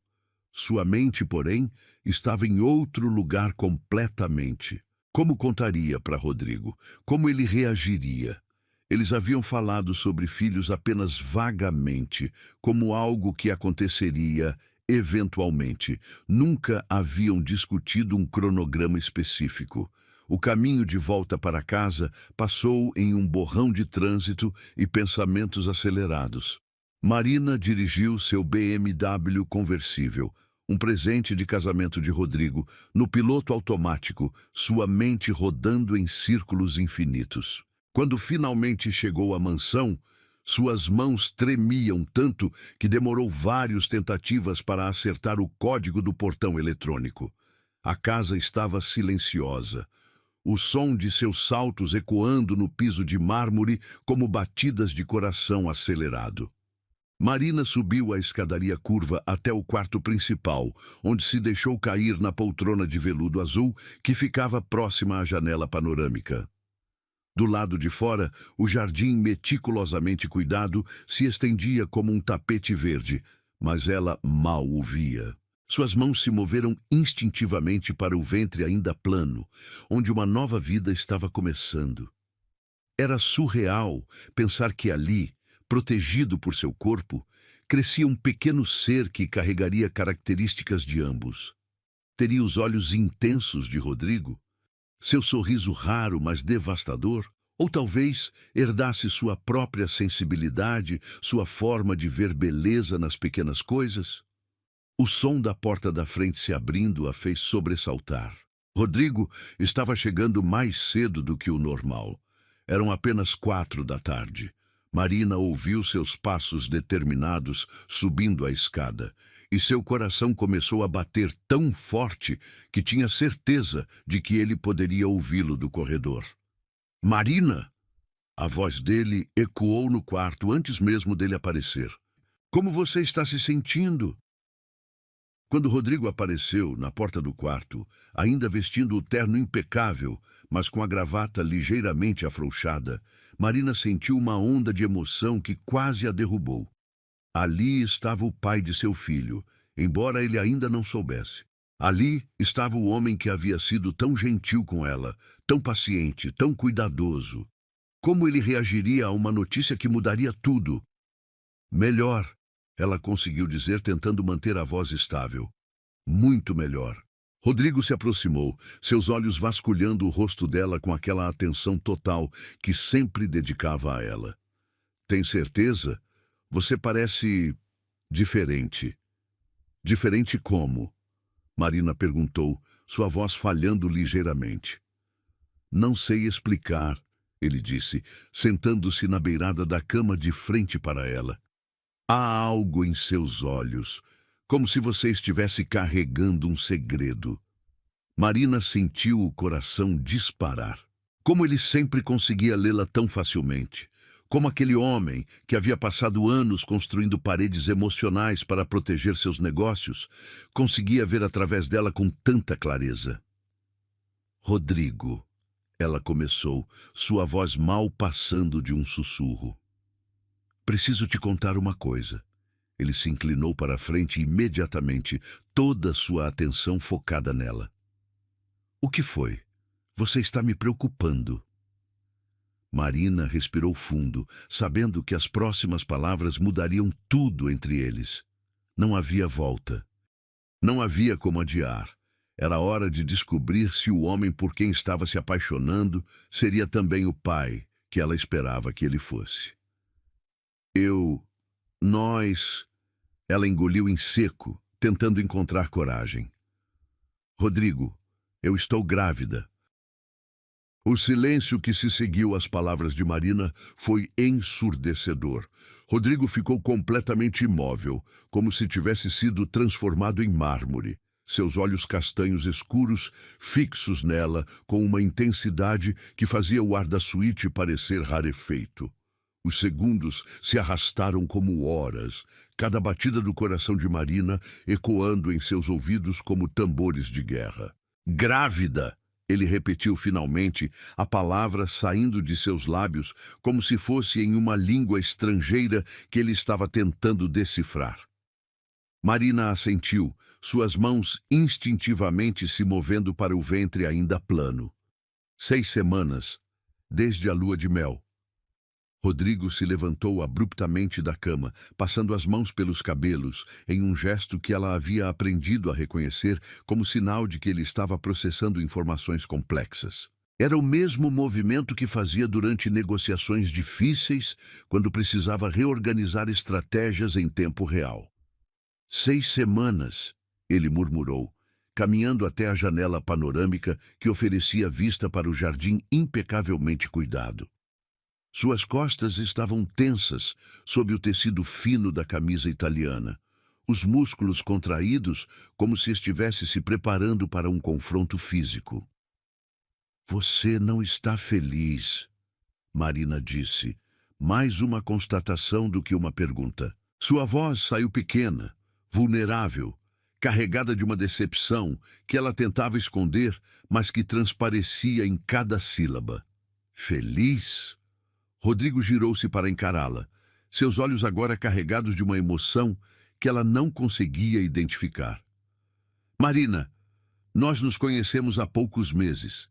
Sua mente, porém, estava em outro lugar completamente. Como contaria para Rodrigo? Como ele reagiria? Eles haviam falado sobre filhos apenas vagamente, como algo que aconteceria eventualmente. Nunca haviam discutido um cronograma específico. O caminho de volta para casa passou em um borrão de trânsito e pensamentos acelerados. Marina dirigiu seu BMW conversível, um presente de casamento de Rodrigo, no piloto automático, sua mente rodando em círculos infinitos. Quando finalmente chegou à mansão, suas mãos tremiam tanto que demorou várias tentativas para acertar o código do portão eletrônico. A casa estava silenciosa. O som de seus saltos ecoando no piso de mármore como batidas de coração acelerado. Marina subiu a escadaria curva até o quarto principal, onde se deixou cair na poltrona de veludo azul que ficava próxima à janela panorâmica. Do lado de fora, o jardim meticulosamente cuidado se estendia como um tapete verde, mas ela mal o via. Suas mãos se moveram instintivamente para o ventre ainda plano, onde uma nova vida estava começando. Era surreal pensar que ali, protegido por seu corpo, crescia um pequeno ser que carregaria características de ambos. Teria os olhos intensos de Rodrigo, seu sorriso raro, mas devastador, ou talvez herdasse sua própria sensibilidade, sua forma de ver beleza nas pequenas coisas. O som da porta da frente se abrindo a fez sobressaltar. Rodrigo estava chegando mais cedo do que o normal. Eram apenas 4 da tarde. Marina ouviu seus passos determinados subindo a escada, e seu coração começou a bater tão forte que tinha certeza de que ele poderia ouvi-lo do corredor. Marina! A voz dele ecoou no quarto antes mesmo dele aparecer. Como você está se sentindo? Quando Rodrigo apareceu na porta do quarto, ainda vestindo o terno impecável, mas com a gravata ligeiramente afrouxada, Marina sentiu uma onda de emoção que quase a derrubou. Ali estava o pai de seu filho, embora ele ainda não soubesse. Ali estava o homem que havia sido tão gentil com ela, tão paciente, tão cuidadoso. Como ele reagiria a uma notícia que mudaria tudo? Melhor, ela conseguiu dizer, tentando manter a voz estável. Muito melhor. Rodrigo se aproximou, seus olhos vasculhando o rosto dela com aquela atenção total que sempre dedicava a ela. Tem certeza? Você parece diferente. Diferente como? Marina perguntou, sua voz falhando ligeiramente. Não sei explicar, ele disse, sentando-se na beirada da cama de frente para ela. Há algo em seus olhos, como se você estivesse carregando um segredo. Marina sentiu o coração disparar. Como ele sempre conseguia lê-la tão facilmente. Como aquele homem que havia passado anos construindo paredes emocionais para proteger seus negócios, conseguia ver através dela com tanta clareza. Rodrigo, ela começou, sua voz mal passando de um sussurro. Preciso te contar uma coisa. Ele se inclinou para a frente imediatamente, toda sua atenção focada nela. O que foi? Você está me preocupando. Marina respirou fundo, sabendo que as próximas palavras mudariam tudo entre eles. Não havia volta. Não havia como adiar. Era hora de descobrir se o homem por quem estava se apaixonando seria também o pai que ela esperava que ele fosse. Nós... Ela engoliu em seco, tentando encontrar coragem. Rodrigo, eu estou grávida. O silêncio que se seguiu às palavras de Marina foi ensurdecedor. Rodrigo ficou completamente imóvel, como se tivesse sido transformado em mármore. Seus olhos castanhos escuros, fixos nela, com uma intensidade que fazia o ar da suíte parecer rarefeito. Os segundos se arrastaram como horas, cada batida do coração de Marina ecoando em seus ouvidos como tambores de guerra. Grávida! Ele repetiu finalmente, a palavra saindo de seus lábios como se fosse em uma língua estrangeira que ele estava tentando decifrar. Marina assentiu, suas mãos instintivamente se movendo para o ventre ainda plano. 6 semanas, desde a lua de mel. Rodrigo se levantou abruptamente da cama, passando as mãos pelos cabelos, em um gesto que ela havia aprendido a reconhecer como sinal de que ele estava processando informações complexas. Era o mesmo movimento que fazia durante negociações difíceis, quando precisava reorganizar estratégias em tempo real. 6 semanas, ele murmurou, caminhando até a janela panorâmica que oferecia vista para o jardim impecavelmente cuidado. Suas costas estavam tensas sob o tecido fino da camisa italiana, os músculos contraídos como se estivesse se preparando para um confronto físico. Você não está feliz, Marina disse, mais uma constatação do que uma pergunta. Sua voz saiu pequena, vulnerável, carregada de uma decepção que ela tentava esconder, mas que transparecia em cada sílaba. Feliz? Rodrigo girou-se para encará-la, seus olhos agora carregados de uma emoção que ela não conseguia identificar. Marina, nós nos conhecemos há poucos meses.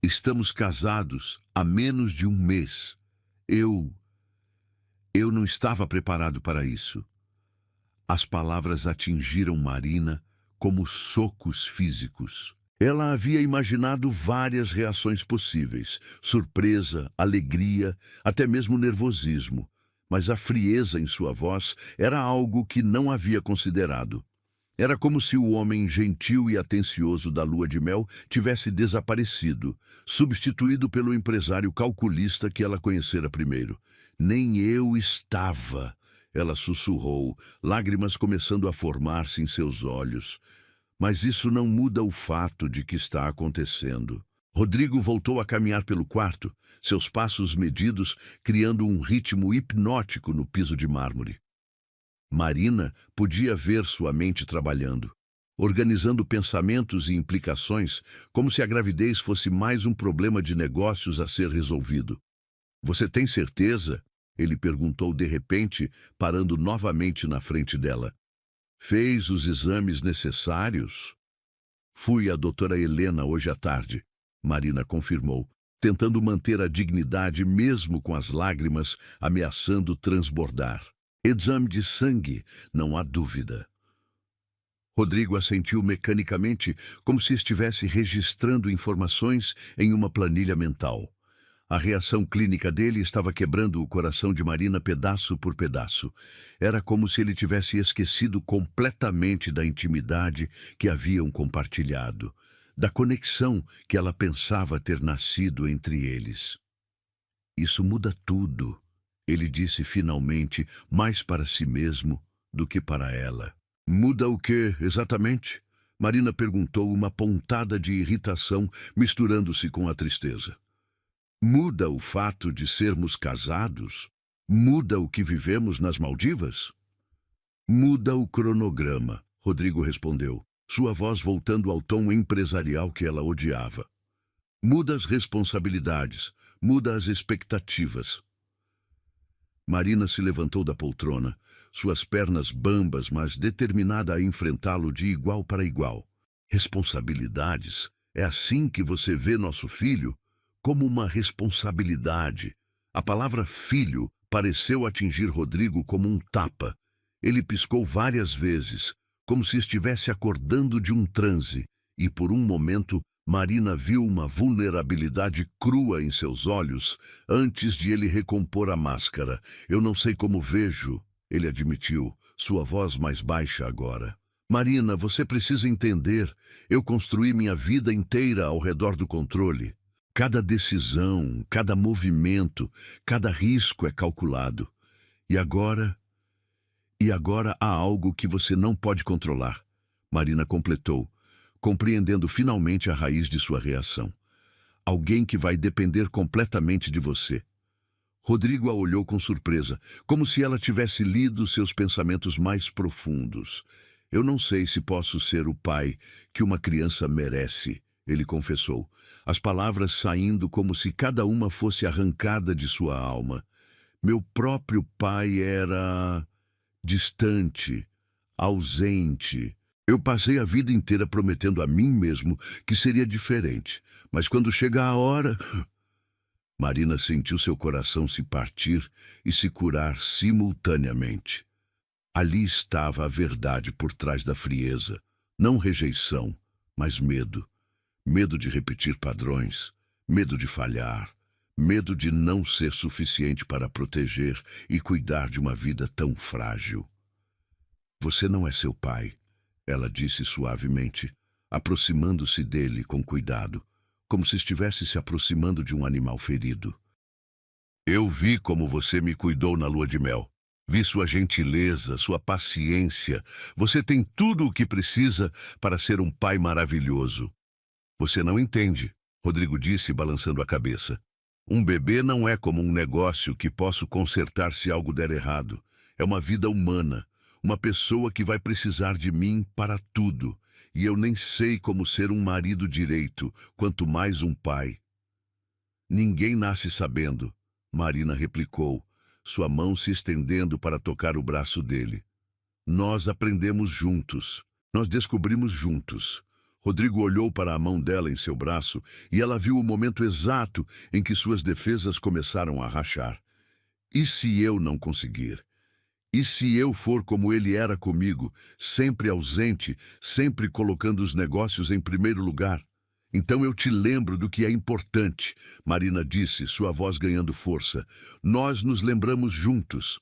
Estamos casados há menos de 1 mês. Eu não estava preparado para isso. As palavras atingiram Marina como socos físicos. Ela havia imaginado várias reações possíveis, surpresa, alegria, até mesmo nervosismo, mas a frieza em sua voz era algo que não havia considerado. Era como se o homem gentil e atencioso da lua de mel tivesse desaparecido, substituído pelo empresário calculista que ela conhecera primeiro. Nem eu estava, ela sussurrou, lágrimas começando a formar-se em seus olhos. Mas isso não muda o fato de que está acontecendo. Rodrigo voltou a caminhar pelo quarto, seus passos medidos, criando um ritmo hipnótico no piso de mármore. Marina podia ver sua mente trabalhando, organizando pensamentos e implicações, como se a gravidez fosse mais um problema de negócios a ser resolvido. Você tem certeza? Ele perguntou de repente, parando novamente na frente dela. Fez os exames necessários? Fui à doutora Helena hoje à tarde, Marina confirmou, tentando manter a dignidade mesmo com as lágrimas ameaçando transbordar. Exame de sangue, não há dúvida. Rodrigo assentiu mecanicamente, como se estivesse registrando informações em uma planilha mental. A reação clínica dele estava quebrando o coração de Marina pedaço por pedaço. Era como se ele tivesse esquecido completamente da intimidade que haviam compartilhado, da conexão que ela pensava ter nascido entre eles. Isso muda tudo, ele disse finalmente, mais para si mesmo do que para ela. Muda o quê, exatamente? Marina perguntou, uma pontada de irritação misturando-se com a tristeza. Muda o fato de sermos casados? Muda o que vivemos nas Maldivas? Muda o cronograma, Rodrigo respondeu, sua voz voltando ao tom empresarial que ela odiava. Muda as responsabilidades, muda as expectativas. Marina se levantou da poltrona, suas pernas bambas, mas determinada a enfrentá-lo de igual para igual. Responsabilidades? É assim que você vê nosso filho? Como uma responsabilidade. A palavra filho pareceu atingir Rodrigo como um tapa. Ele piscou várias vezes, como se estivesse acordando de um transe, e por um momento Marina viu uma vulnerabilidade crua em seus olhos antes de ele recompor a máscara. Eu não sei como vejo, ele admitiu, sua voz mais baixa agora. Marina, você precisa entender, eu construí minha vida inteira ao redor do controle. Cada decisão, cada movimento, cada risco é calculado. E agora há algo que você não pode controlar, Marina completou, compreendendo finalmente a raiz de sua reação. Alguém que vai depender completamente de você. Rodrigo a olhou com surpresa, como se ela tivesse lido seus pensamentos mais profundos. Eu não sei se posso ser o pai que uma criança merece, ele confessou, as palavras saindo como se cada uma fosse arrancada de sua alma. Meu próprio pai era distante, ausente. Eu passei a vida inteira prometendo a mim mesmo que seria diferente, mas quando chega a hora... Marina sentiu seu coração se partir e se curar simultaneamente. Ali estava a verdade por trás da frieza, não rejeição, mas medo. Medo de repetir padrões, medo de falhar, medo de não ser suficiente para proteger e cuidar de uma vida tão frágil. Você não é seu pai, ela disse suavemente, aproximando-se dele com cuidado, como se estivesse se aproximando de um animal ferido. Eu vi como você me cuidou na lua de mel. Vi sua gentileza, sua paciência. Você tem tudo o que precisa para ser um pai maravilhoso. Você não entende, Rodrigo disse, balançando a cabeça. Um bebê não é como um negócio que posso consertar se algo der errado. É uma vida humana, uma pessoa que vai precisar de mim para tudo. E eu nem sei como ser um marido direito, quanto mais um pai. Ninguém nasce sabendo, Marina replicou, sua mão se estendendo para tocar o braço dele. Nós aprendemos juntos, nós descobrimos juntos. Rodrigo olhou para a mão dela em seu braço e ela viu o momento exato em que suas defesas começaram a rachar. E se eu não conseguir? E se eu for como ele era comigo, sempre ausente, sempre colocando os negócios em primeiro lugar? Então eu te lembro do que é importante, Marina disse, sua voz ganhando força. Nós nos lembramos juntos.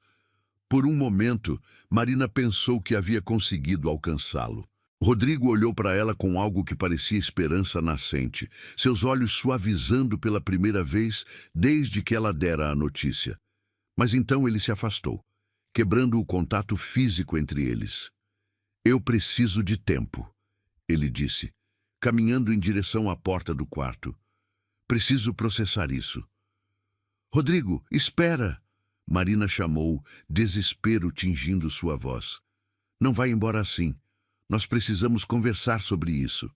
Por um momento, Marina pensou que havia conseguido alcançá-lo. Rodrigo olhou para ela com algo que parecia esperança nascente, seus olhos suavizando pela primeira vez desde que ela dera a notícia. Mas então ele se afastou, quebrando o contato físico entre eles. Eu preciso de tempo, ele disse, caminhando em direção à porta do quarto. Preciso processar isso. Rodrigo, espera! Marina chamou, desespero tingindo sua voz. Não vai embora assim. Nós precisamos conversar sobre isso.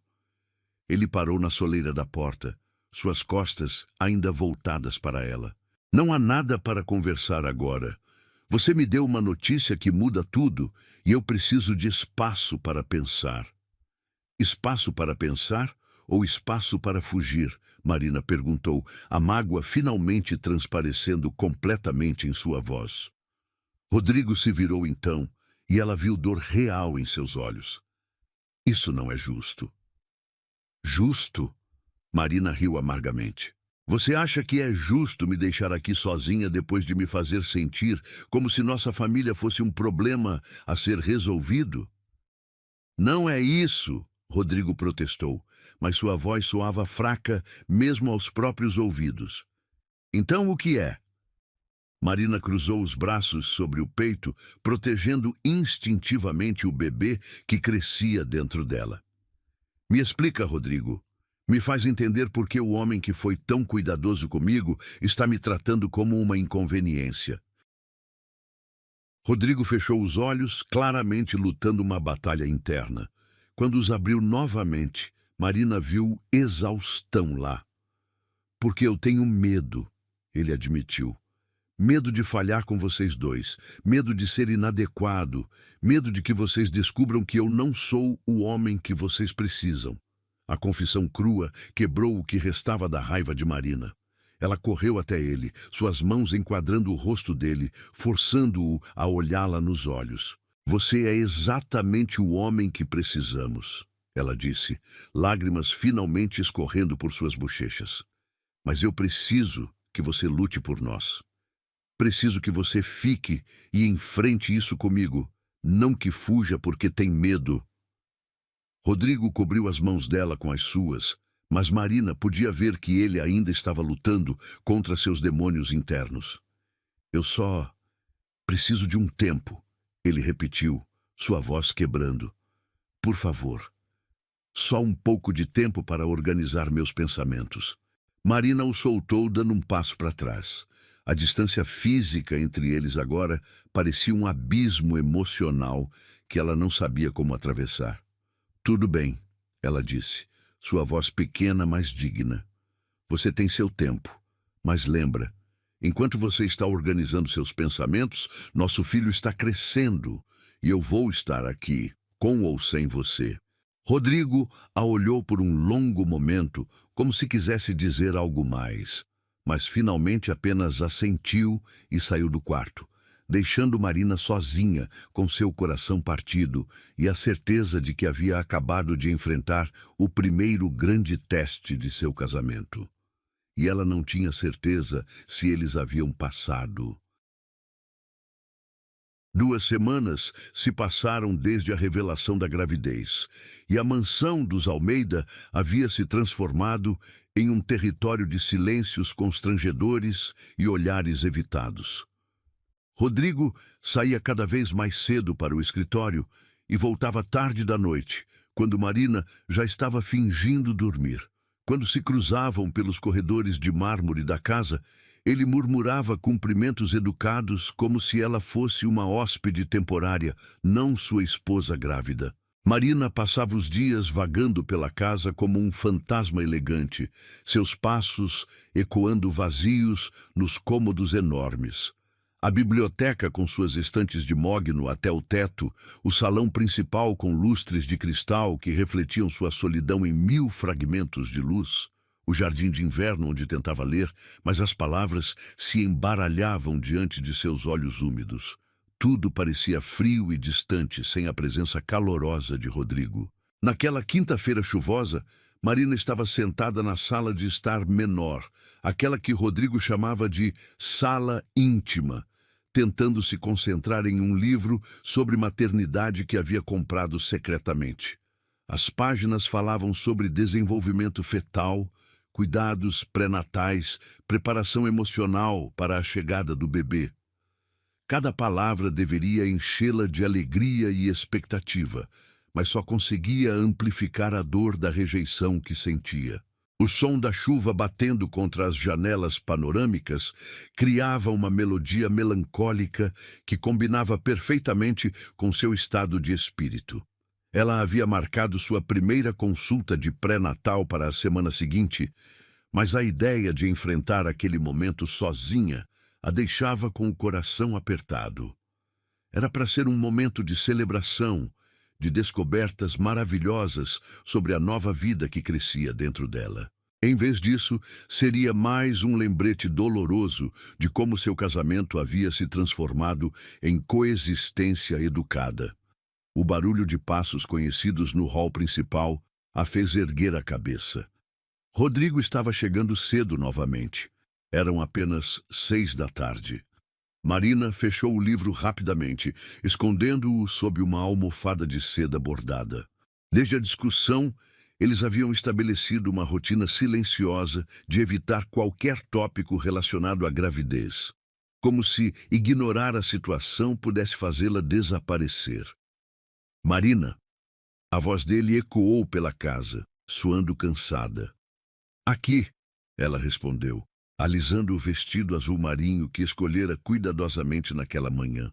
Ele parou na soleira da porta, suas costas ainda voltadas para ela. Não há nada para conversar agora. Você me deu uma notícia que muda tudo e eu preciso de espaço para pensar. Espaço para pensar ou espaço para fugir? Marina perguntou, a mágoa finalmente transparecendo completamente em sua voz. Rodrigo se virou então e ela viu dor real em seus olhos. Isso não é justo. Justo? Marina riu amargamente. Você acha que é justo me deixar aqui sozinha depois de me fazer sentir como se nossa família fosse um problema a ser resolvido? Não é isso, Rodrigo protestou, mas sua voz soava fraca mesmo aos próprios ouvidos. Então o que é? Marina cruzou os braços sobre o peito, protegendo instintivamente o bebê que crescia dentro dela. Me explica, Rodrigo. Me faz entender por que o homem que foi tão cuidadoso comigo está me tratando como uma inconveniência. Rodrigo fechou os olhos, claramente lutando uma batalha interna. Quando os abriu novamente, Marina viu exaustão lá. Porque eu tenho medo, ele admitiu. Medo de falhar com vocês dois, medo de ser inadequado, medo de que vocês descubram que eu não sou o homem que vocês precisam. A confissão crua quebrou o que restava da raiva de Marina. Ela correu até ele, suas mãos enquadrando o rosto dele, forçando-o a olhá-la nos olhos. Você é exatamente o homem que precisamos, ela disse, lágrimas finalmente escorrendo por suas bochechas. Mas eu preciso que você lute por nós. Preciso que você fique e enfrente isso comigo, não que fuja porque tem medo. Rodrigo cobriu as mãos dela com as suas, mas Marina podia ver que ele ainda estava lutando contra seus demônios internos. Eu só preciso de um tempo, ele repetiu, sua voz quebrando. Por favor, só um pouco de tempo para organizar meus pensamentos. Marina o soltou, dando um passo para trás. A distância física entre eles agora parecia um abismo emocional que ela não sabia como atravessar. Tudo bem, ela disse, sua voz pequena, mas digna. Você tem seu tempo, mas lembra, enquanto você está organizando seus pensamentos, nosso filho está crescendo e eu vou estar aqui, com ou sem você. Rodrigo a olhou por um longo momento, como se quisesse dizer algo mais, mas finalmente apenas assentiu e saiu do quarto, deixando Marina sozinha, com seu coração partido e a certeza de que havia acabado de enfrentar o primeiro grande teste de seu casamento. E ela não tinha certeza se eles haviam passado. 2 semanas se passaram desde a revelação da gravidez, e a mansão dos Almeida havia se transformado em um território de silêncios constrangedores e olhares evitados. Rodrigo saía cada vez mais cedo para o escritório e voltava tarde da noite, quando Marina já estava fingindo dormir. Quando se cruzavam pelos corredores de mármore da casa, ele murmurava cumprimentos educados como se ela fosse uma hóspede temporária, não sua esposa grávida. Marina passava os dias vagando pela casa como um fantasma elegante, seus passos ecoando vazios nos cômodos enormes. A biblioteca com suas estantes de mogno até o teto, o salão principal com lustres de cristal que refletiam sua solidão em 1000 fragmentos de luz, o jardim de inverno onde tentava ler, mas as palavras se embaralhavam diante de seus olhos úmidos. Tudo parecia frio e distante, sem a presença calorosa de Rodrigo. Naquela quinta-feira chuvosa, Marina estava sentada na sala de estar menor, aquela que Rodrigo chamava de sala íntima, tentando se concentrar em um livro sobre maternidade que havia comprado secretamente. As páginas falavam sobre desenvolvimento fetal, cuidados pré-natais, preparação emocional para a chegada do bebê. Cada palavra deveria enchê-la de alegria e expectativa, mas só conseguia amplificar a dor da rejeição que sentia. O som da chuva batendo contra as janelas panorâmicas criava uma melodia melancólica que combinava perfeitamente com seu estado de espírito. Ela havia marcado sua primeira consulta de pré-natal para a semana seguinte, mas a ideia de enfrentar aquele momento sozinha a deixava com o coração apertado. Era para ser um momento de celebração, de descobertas maravilhosas sobre a nova vida que crescia dentro dela. Em vez disso, seria mais um lembrete doloroso de como seu casamento havia se transformado em coexistência educada. O barulho de passos conhecidos no hall principal a fez erguer a cabeça. Rodrigo estava chegando cedo novamente. Eram apenas 6 da tarde. Marina fechou o livro rapidamente, escondendo-o sob uma almofada de seda bordada. Desde a discussão, eles haviam estabelecido uma rotina silenciosa de evitar qualquer tópico relacionado à gravidez, como se ignorar a situação pudesse fazê-la desaparecer. Marina, a voz dele ecoou pela casa, soando cansada. Aqui, ela respondeu, alisando o vestido azul marinho que escolhera cuidadosamente naquela manhã.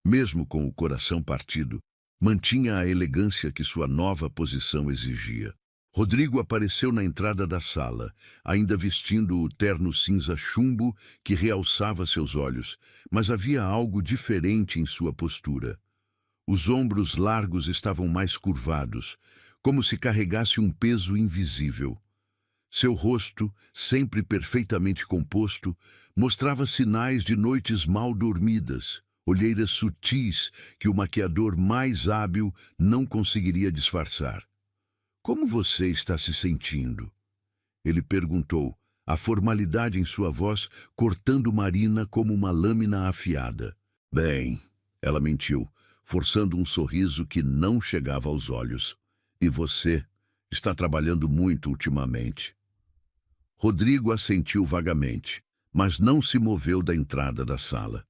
Mesmo com o coração partido, mantinha a elegância que sua nova posição exigia. Rodrigo apareceu na entrada da sala, ainda vestindo o terno cinza chumbo que realçava seus olhos, mas havia algo diferente em sua postura. Os ombros largos estavam mais curvados, como se carregasse um peso invisível. Seu rosto, sempre perfeitamente composto, mostrava sinais de noites mal dormidas, olheiras sutis que o maquiador mais hábil não conseguiria disfarçar. Como você está se sentindo? Ele perguntou, a formalidade em sua voz cortando Marina como uma lâmina afiada. Bem, ela mentiu, forçando um sorriso que não chegava aos olhos. E você está trabalhando muito ultimamente. Rodrigo assentiu vagamente, mas não se moveu da entrada da sala.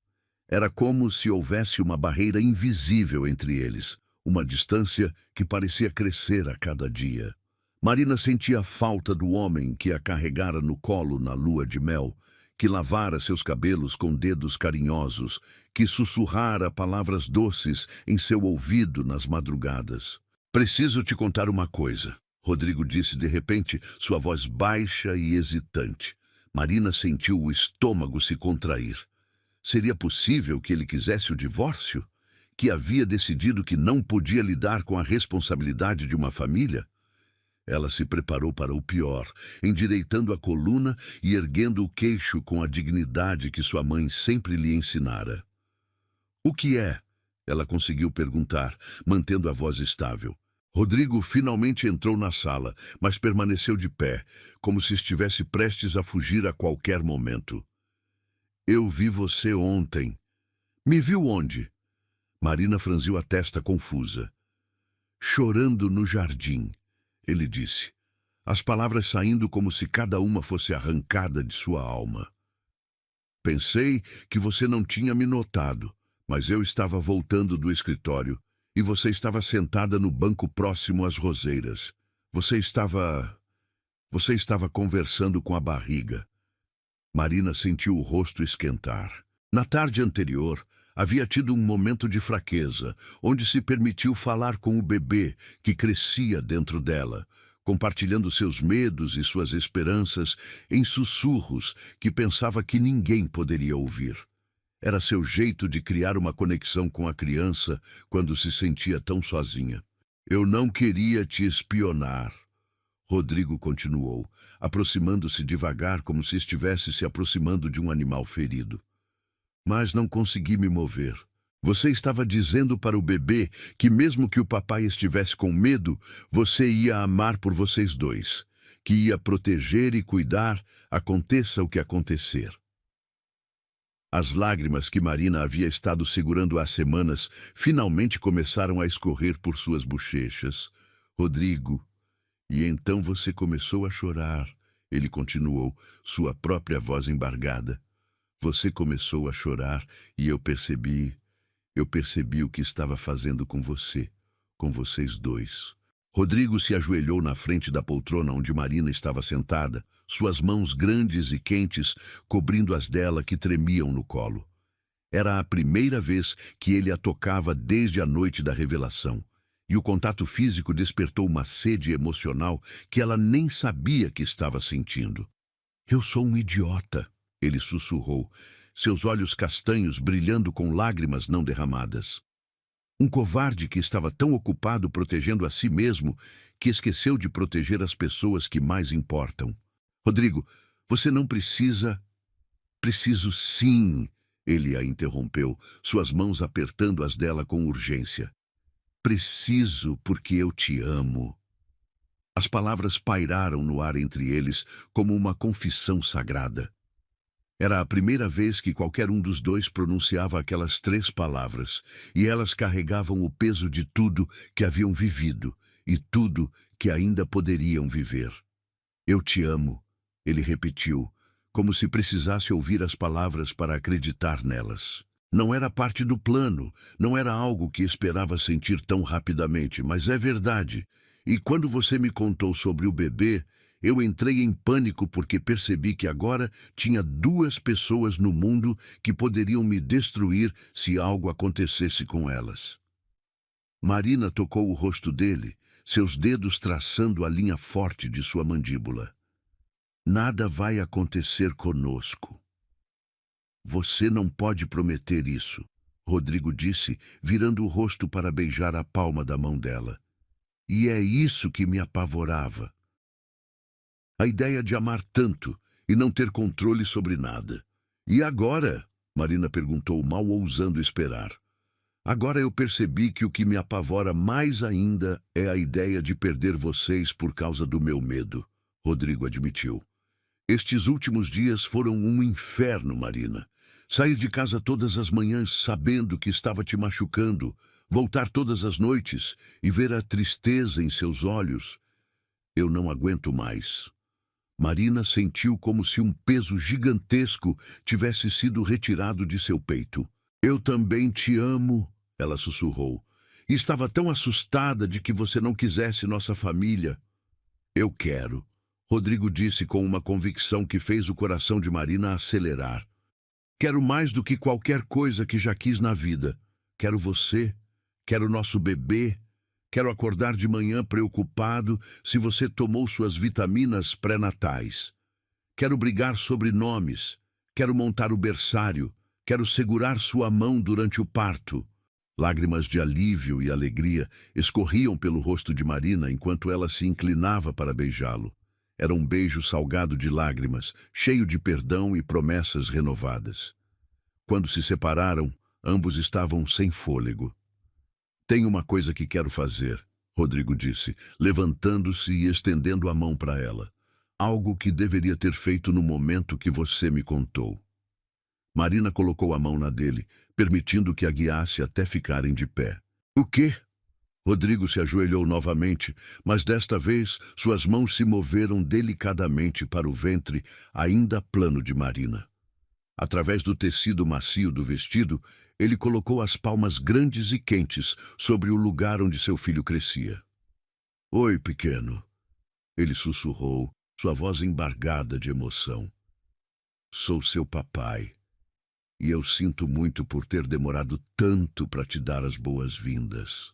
Era como se houvesse uma barreira invisível entre eles, uma distância que parecia crescer a cada dia. Marina sentia a falta do homem que a carregara no colo na lua de mel, que lavara seus cabelos com dedos carinhosos, que sussurrara palavras doces em seu ouvido nas madrugadas. Preciso te contar uma coisa, Rodrigo disse de repente, sua voz baixa e hesitante. Marina sentiu o estômago se contrair. Seria possível que ele quisesse o divórcio? Que havia decidido que não podia lidar com a responsabilidade de uma família? Ela se preparou para o pior, endireitando a coluna e erguendo o queixo com a dignidade que sua mãe sempre lhe ensinara. O que é? Ela conseguiu perguntar, mantendo a voz estável. Rodrigo finalmente entrou na sala, mas permaneceu de pé, como se estivesse prestes a fugir a qualquer momento. Eu vi você ontem. Me viu onde? Marina franziu a testa confusa. Chorando no jardim, ele disse, as palavras saindo como se cada uma fosse arrancada de sua alma. Pensei que você não tinha me notado, mas eu estava voltando do escritório e você estava sentada no banco próximo às roseiras. Você estava conversando com a barriga. Marina sentiu o rosto esquentar. Na tarde anterior, havia tido um momento de fraqueza, onde se permitiu falar com o bebê que crescia dentro dela, compartilhando seus medos e suas esperanças em sussurros que pensava que ninguém poderia ouvir. Era seu jeito de criar uma conexão com a criança quando se sentia tão sozinha. Eu não queria te espionar, Rodrigo continuou, aproximando-se devagar como se estivesse se aproximando de um animal ferido. Mas não consegui me mover. Você estava dizendo para o bebê que mesmo que o papai estivesse com medo, você ia amar por vocês dois, que ia proteger e cuidar, aconteça o que acontecer. As lágrimas que Marina havia estado segurando há semanas finalmente começaram a escorrer por suas bochechas. Rodrigo, e então você começou a chorar, ele continuou, sua própria voz embargada. Você começou a chorar e eu percebi o que estava fazendo com você, com vocês dois. Rodrigo se ajoelhou na frente da poltrona onde Marina estava sentada, suas mãos grandes e quentes cobrindo as dela que tremiam no colo. Era a primeira vez que ele a tocava desde a noite da revelação, e o contato físico despertou uma sede emocional que ela nem sabia que estava sentindo. Eu sou um idiota, ele sussurrou, seus olhos castanhos brilhando com lágrimas não derramadas. Um covarde que estava tão ocupado protegendo a si mesmo que esqueceu de proteger as pessoas que mais importam. Rodrigo, você não precisa... Preciso sim, ele a interrompeu, suas mãos apertando as dela com urgência. Preciso porque eu te amo. As palavras pairaram no ar entre eles como uma confissão sagrada. Era a primeira vez que qualquer um dos dois pronunciava aquelas 3 palavras, e elas carregavam o peso de tudo que haviam vivido e tudo que ainda poderiam viver. Eu te amo, ele repetiu, como se precisasse ouvir as palavras para acreditar nelas. Não era parte do plano, não era algo que esperava sentir tão rapidamente, mas é verdade. E quando você me contou sobre o bebê, eu entrei em pânico porque percebi que agora tinha 2 pessoas no mundo que poderiam me destruir se algo acontecesse com elas. Marina tocou o rosto dele, seus dedos traçando a linha forte de sua mandíbula. Nada vai acontecer conosco. Você não pode prometer isso, Rodrigo disse, virando o rosto para beijar a palma da mão dela. E é isso que me apavorava. A ideia de amar tanto e não ter controle sobre nada. E agora? Marina perguntou, mal ousando esperar. Agora eu percebi que o que me apavora mais ainda é a ideia de perder vocês por causa do meu medo, Rodrigo admitiu. Estes últimos dias foram um inferno, Marina. Sair de casa todas as manhãs sabendo que estava te machucando, voltar todas as noites e ver a tristeza em seus olhos. Eu não aguento mais. Marina sentiu como se um peso gigantesco tivesse sido retirado de seu peito. Eu também te amo, ela sussurrou. E estava tão assustada de que você não quisesse nossa família. Eu quero. Rodrigo disse com uma convicção que fez o coração de Marina acelerar. Quero mais do que qualquer coisa que já quis na vida. Quero você, quero nosso bebê, quero acordar de manhã preocupado se você tomou suas vitaminas pré-natais. Quero brigar sobre nomes, quero montar o berçário, quero segurar sua mão durante o parto. Lágrimas de alívio e alegria escorriam pelo rosto de Marina enquanto ela se inclinava para beijá-lo. Era um beijo salgado de lágrimas, cheio de perdão e promessas renovadas. Quando se separaram, ambos estavam sem fôlego. Tenho uma coisa que quero fazer, Rodrigo disse, levantando-se e estendendo a mão para ela. Algo que deveria ter feito no momento que você me contou. Marina colocou a mão na dele, permitindo que a guiasse até ficarem de pé. O quê? Rodrigo se ajoelhou novamente, mas desta vez suas mãos se moveram delicadamente para o ventre, ainda plano de Marina. Através do tecido macio do vestido, ele colocou as palmas grandes e quentes sobre o lugar onde seu filho crescia. Oi, pequeno. Ele sussurrou, sua voz embargada de emoção. Sou seu papai, e eu sinto muito por ter demorado tanto para te dar as boas-vindas.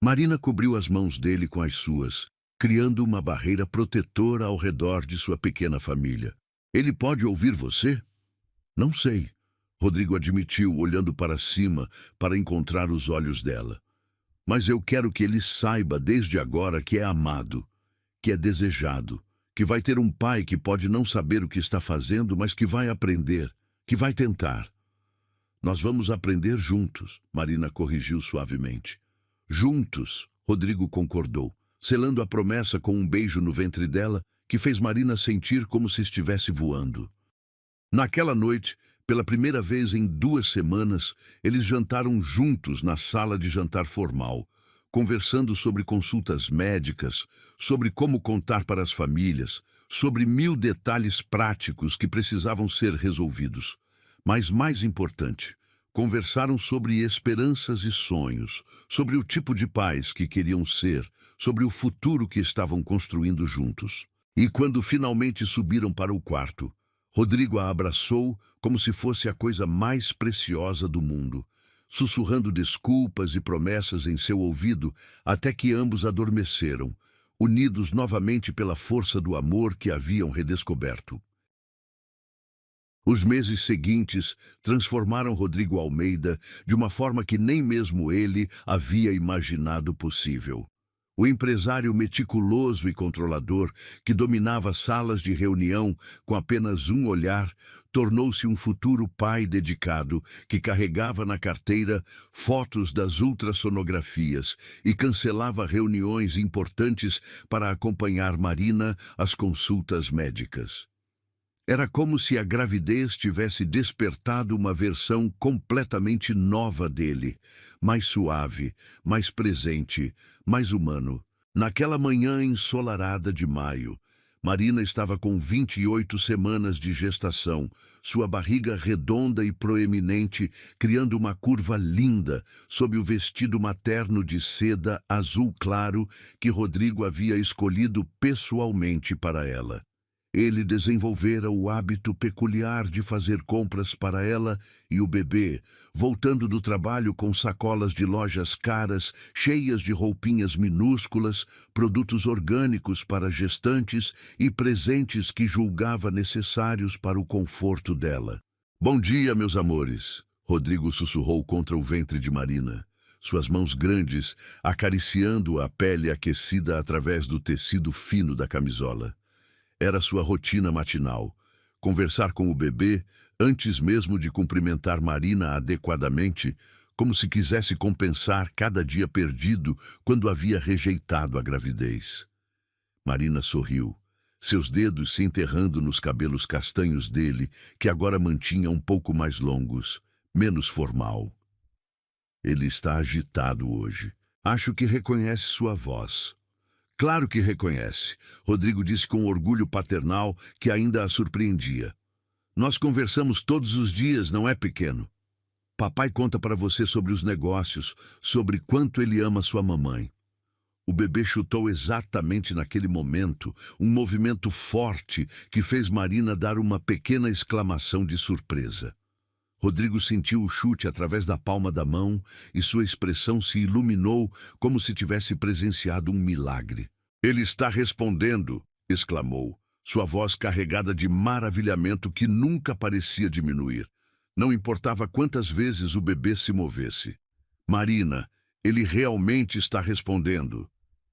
Marina cobriu as mãos dele com as suas, criando uma barreira protetora ao redor de sua pequena família. Ele pode ouvir você? Não sei, Rodrigo admitiu, olhando para cima para encontrar os olhos dela. Mas eu quero que ele saiba desde agora que é amado, que é desejado, que vai ter um pai que pode não saber o que está fazendo, mas que vai aprender, que vai tentar. Nós vamos aprender juntos, Marina corrigiu suavemente. Juntos, Rodrigo concordou, selando a promessa com um beijo no ventre dela, que fez Marina sentir como se estivesse voando. Naquela noite, pela primeira vez em 2 semanas, eles jantaram juntos na sala de jantar formal, conversando sobre consultas médicas, sobre como contar para as famílias, sobre 1000 detalhes práticos que precisavam ser resolvidos. Mas mais importante, conversaram sobre esperanças e sonhos, sobre o tipo de pais que queriam ser, sobre o futuro que estavam construindo juntos. E quando finalmente subiram para o quarto, Rodrigo a abraçou como se fosse a coisa mais preciosa do mundo, sussurrando desculpas e promessas em seu ouvido até que ambos adormeceram, unidos novamente pela força do amor que haviam redescoberto. Os meses seguintes transformaram Rodrigo Almeida de uma forma que nem mesmo ele havia imaginado possível. O empresário meticuloso e controlador, que dominava salas de reunião com apenas um olhar, tornou-se um futuro pai dedicado que carregava na carteira fotos das ultrassonografias e cancelava reuniões importantes para acompanhar Marina às consultas médicas. Era como se a gravidez tivesse despertado uma versão completamente nova dele, mais suave, mais presente, mais humano. Naquela manhã ensolarada de maio, Marina estava com 28 semanas de gestação, sua barriga redonda e proeminente, criando uma curva linda sob o vestido materno de seda azul claro que Rodrigo havia escolhido pessoalmente para ela. Ele desenvolvera o hábito peculiar de fazer compras para ela e o bebê, voltando do trabalho com sacolas de lojas caras, cheias de roupinhas minúsculas, produtos orgânicos para gestantes e presentes que julgava necessários para o conforto dela. Bom dia, meus amores, Rodrigo sussurrou contra o ventre de Marina, suas mãos grandes acariciando a pele aquecida através do tecido fino da camisola. Era sua rotina matinal, conversar com o bebê antes mesmo de cumprimentar Marina adequadamente, como se quisesse compensar cada dia perdido quando havia rejeitado a gravidez. Marina sorriu, seus dedos se enterrando nos cabelos castanhos dele, que agora mantinha um pouco mais longos, menos formal. Ele está agitado hoje. Acho que reconhece sua voz. Claro que reconhece, Rodrigo disse com orgulho paternal que ainda a surpreendia. Nós conversamos todos os dias, não é, pequeno? Papai conta para você sobre os negócios, sobre quanto ele ama sua mamãe. O bebê chutou exatamente naquele momento, um movimento forte que fez Marina dar uma pequena exclamação de surpresa. Rodrigo sentiu o chute através da palma da mão e sua expressão se iluminou como se tivesse presenciado um milagre. "Ele está respondendo!" exclamou, sua voz carregada de maravilhamento que nunca parecia diminuir. Não importava quantas vezes o bebê se movesse. "Marina, ele realmente está respondendo."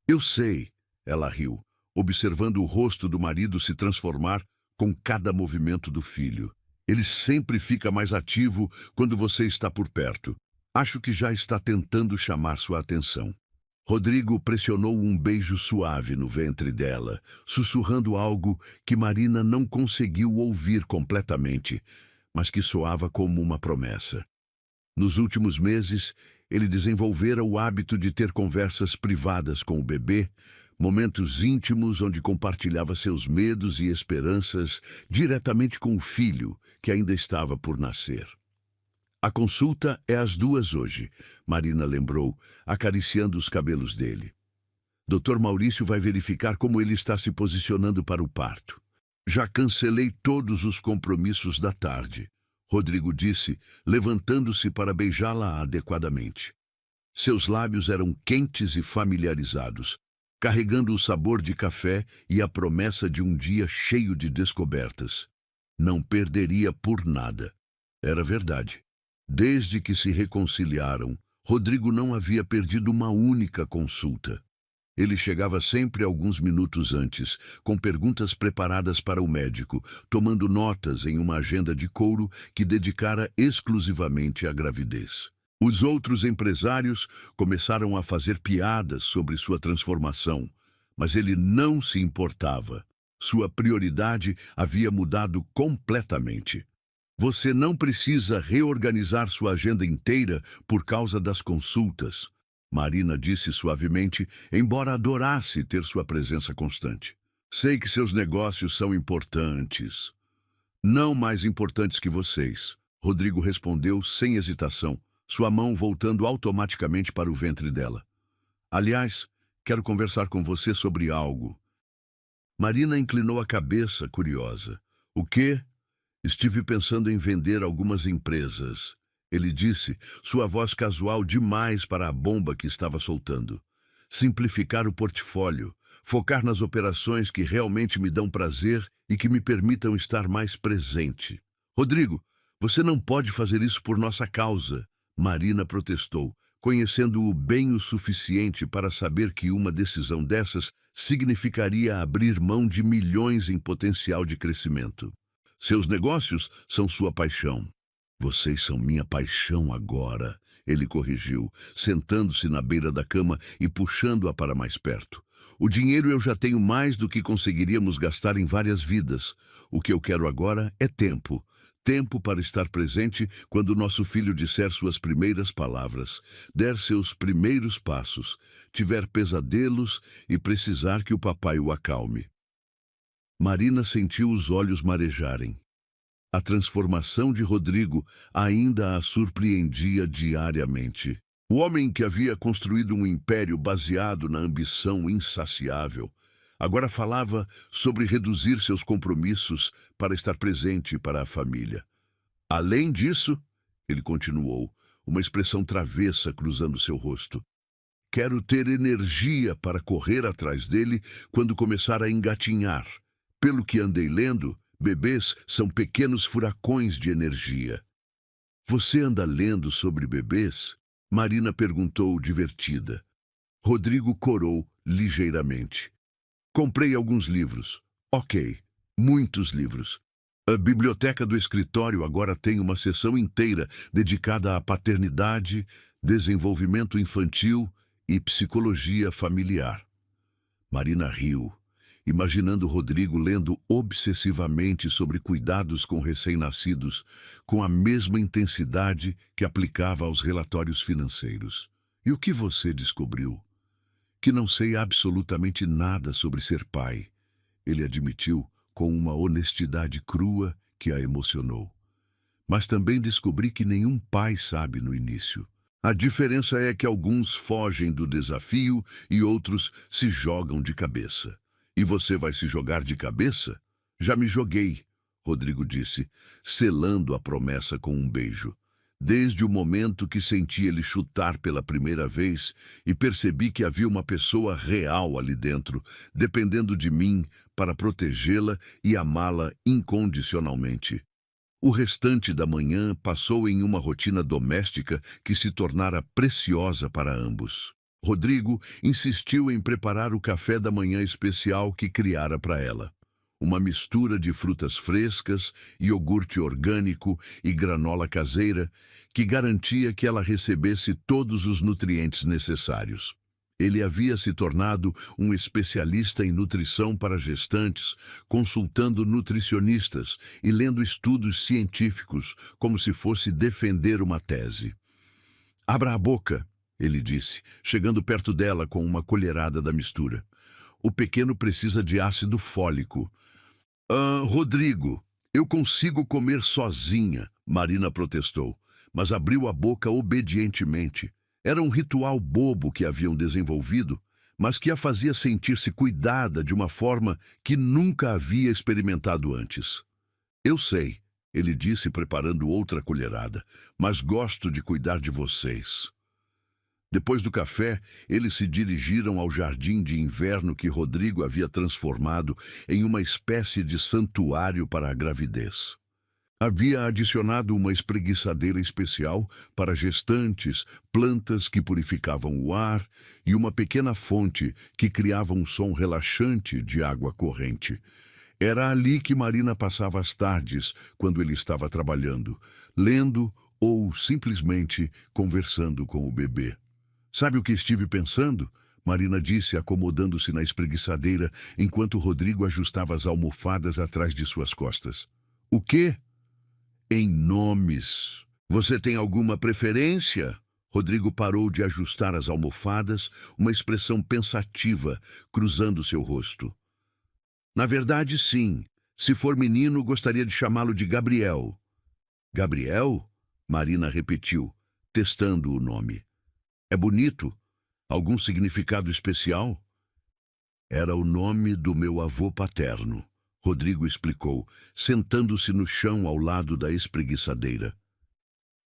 "Eu sei," ela riu, observando o rosto do marido se transformar com cada movimento do filho. "Ele sempre fica mais ativo quando você está por perto. Acho que já está tentando chamar sua atenção." Rodrigo pressionou um beijo suave no ventre dela, sussurrando algo que Marina não conseguiu ouvir completamente, mas que soava como uma promessa. Nos últimos meses, ele desenvolvera o hábito de ter conversas privadas com o bebê, momentos íntimos onde compartilhava seus medos e esperanças diretamente com o filho, que ainda estava por nascer. "A consulta é às 2 hoje", Marina lembrou, acariciando os cabelos dele. "Dr. Maurício vai verificar como ele está se posicionando para o parto." "Já cancelei todos os compromissos da tarde", Rodrigo disse, levantando-se para beijá-la adequadamente. Seus lábios eram quentes e familiarizados, carregando o sabor de café e a promessa de um dia cheio de descobertas. Não perderia por nada. Era verdade. Desde que se reconciliaram, Rodrigo não havia perdido uma única consulta. Ele chegava sempre alguns minutos antes, com perguntas preparadas para o médico, tomando notas em uma agenda de couro que dedicara exclusivamente à gravidez. Os outros empresários começaram a fazer piadas sobre sua transformação, mas ele não se importava. Sua prioridade havia mudado completamente. "Você não precisa reorganizar sua agenda inteira por causa das consultas", Marina disse suavemente, embora adorasse ter sua presença constante. "Sei que seus negócios são importantes." "Não mais importantes que vocês", Rodrigo respondeu sem hesitação, sua mão voltando automaticamente para o ventre dela. "Aliás, quero conversar com você sobre algo." Marina inclinou a cabeça, curiosa. "O quê?" "Estive pensando em vender algumas empresas", ele disse, sua voz casual demais para a bomba que estava soltando. "Simplificar o portfólio, focar nas operações que realmente me dão prazer e que me permitam estar mais presente." "Rodrigo, você não pode fazer isso por nossa causa", Marina protestou, conhecendo-o bem o suficiente para saber que uma decisão dessas significaria abrir mão de milhões em potencial de crescimento. "Seus negócios são sua paixão." "Vocês são minha paixão agora", ele corrigiu, sentando-se na beira da cama e puxando-a para mais perto. "O dinheiro eu já tenho mais do que conseguiríamos gastar em várias vidas. O que eu quero agora é tempo. Tempo para estar presente quando nosso filho disser suas primeiras palavras, der seus primeiros passos, tiver pesadelos e precisar que o papai o acalme." Marina sentiu os olhos marejarem. A transformação de Rodrigo ainda a surpreendia diariamente. O homem que havia construído um império baseado na ambição insaciável, agora falava sobre reduzir seus compromissos para estar presente para a família. "Além disso", ele continuou, uma expressão travessa cruzando seu rosto, "quero ter energia para correr atrás dele quando começar a engatinhar. Pelo que andei lendo, bebês são pequenos furacões de energia." "Você anda lendo sobre bebês?" Marina perguntou, divertida. Rodrigo corou ligeiramente. "Comprei alguns livros." "Ok, muitos livros. A biblioteca do escritório agora tem uma seção inteira dedicada à paternidade, desenvolvimento infantil e psicologia familiar." Marina riu, imaginando Rodrigo lendo obsessivamente sobre cuidados com recém-nascidos, com a mesma intensidade que aplicava aos relatórios financeiros. "E o que você descobriu?" "Que não sei absolutamente nada sobre ser pai", ele admitiu com uma honestidade crua que a emocionou. "Mas também descobri que nenhum pai sabe no início." A diferença é que alguns fogem do desafio e outros se jogam de cabeça. E você vai se jogar de cabeça? Já me joguei, Rodrigo disse, selando a promessa com um beijo. Desde o momento que senti ele chutar pela primeira vez e percebi que havia uma pessoa real ali dentro, dependendo de mim para protegê-la e amá-la incondicionalmente. O restante da manhã passou em uma rotina doméstica que se tornara preciosa para ambos. Rodrigo insistiu em preparar o café da manhã especial que criara para ela. Uma mistura de frutas frescas, iogurte orgânico e granola caseira que garantia que ela recebesse todos os nutrientes necessários. Ele havia se tornado um especialista em nutrição para gestantes, consultando nutricionistas e lendo estudos científicos como se fosse defender uma tese. "Abra a boca", ele disse, chegando perto dela com uma colherada da mistura. "O pequeno precisa de ácido fólico." Rodrigo, eu consigo comer sozinha", Marina protestou, mas abriu a boca obedientemente. Era um ritual bobo que haviam desenvolvido, mas que a fazia sentir-se cuidada de uma forma que nunca havia experimentado antes. "Eu sei", ele disse preparando outra colherada, "mas gosto de cuidar de vocês." Depois do café, eles se dirigiram ao jardim de inverno que Rodrigo havia transformado em uma espécie de santuário para a gravidez. Havia adicionado uma espreguiçadeira especial para gestantes, plantas que purificavam o ar e uma pequena fonte que criava um som relaxante de água corrente. Era ali que Marina passava as tardes quando ele estava trabalhando, lendo ou simplesmente conversando com o bebê. "Sabe o que estive pensando?" Marina disse, acomodando-se na espreguiçadeira enquanto Rodrigo ajustava as almofadas atrás de suas costas. "O quê?" "Em nomes. Você tem alguma preferência?" Rodrigo parou de ajustar as almofadas, uma expressão pensativa cruzando seu rosto. "Na verdade, sim. Se for menino, gostaria de chamá-lo de Gabriel." "Gabriel?" Marina repetiu, testando o nome. "É bonito? Algum significado especial?" "Era o nome do meu avô paterno", Rodrigo explicou, sentando-se no chão ao lado da espreguiçadeira.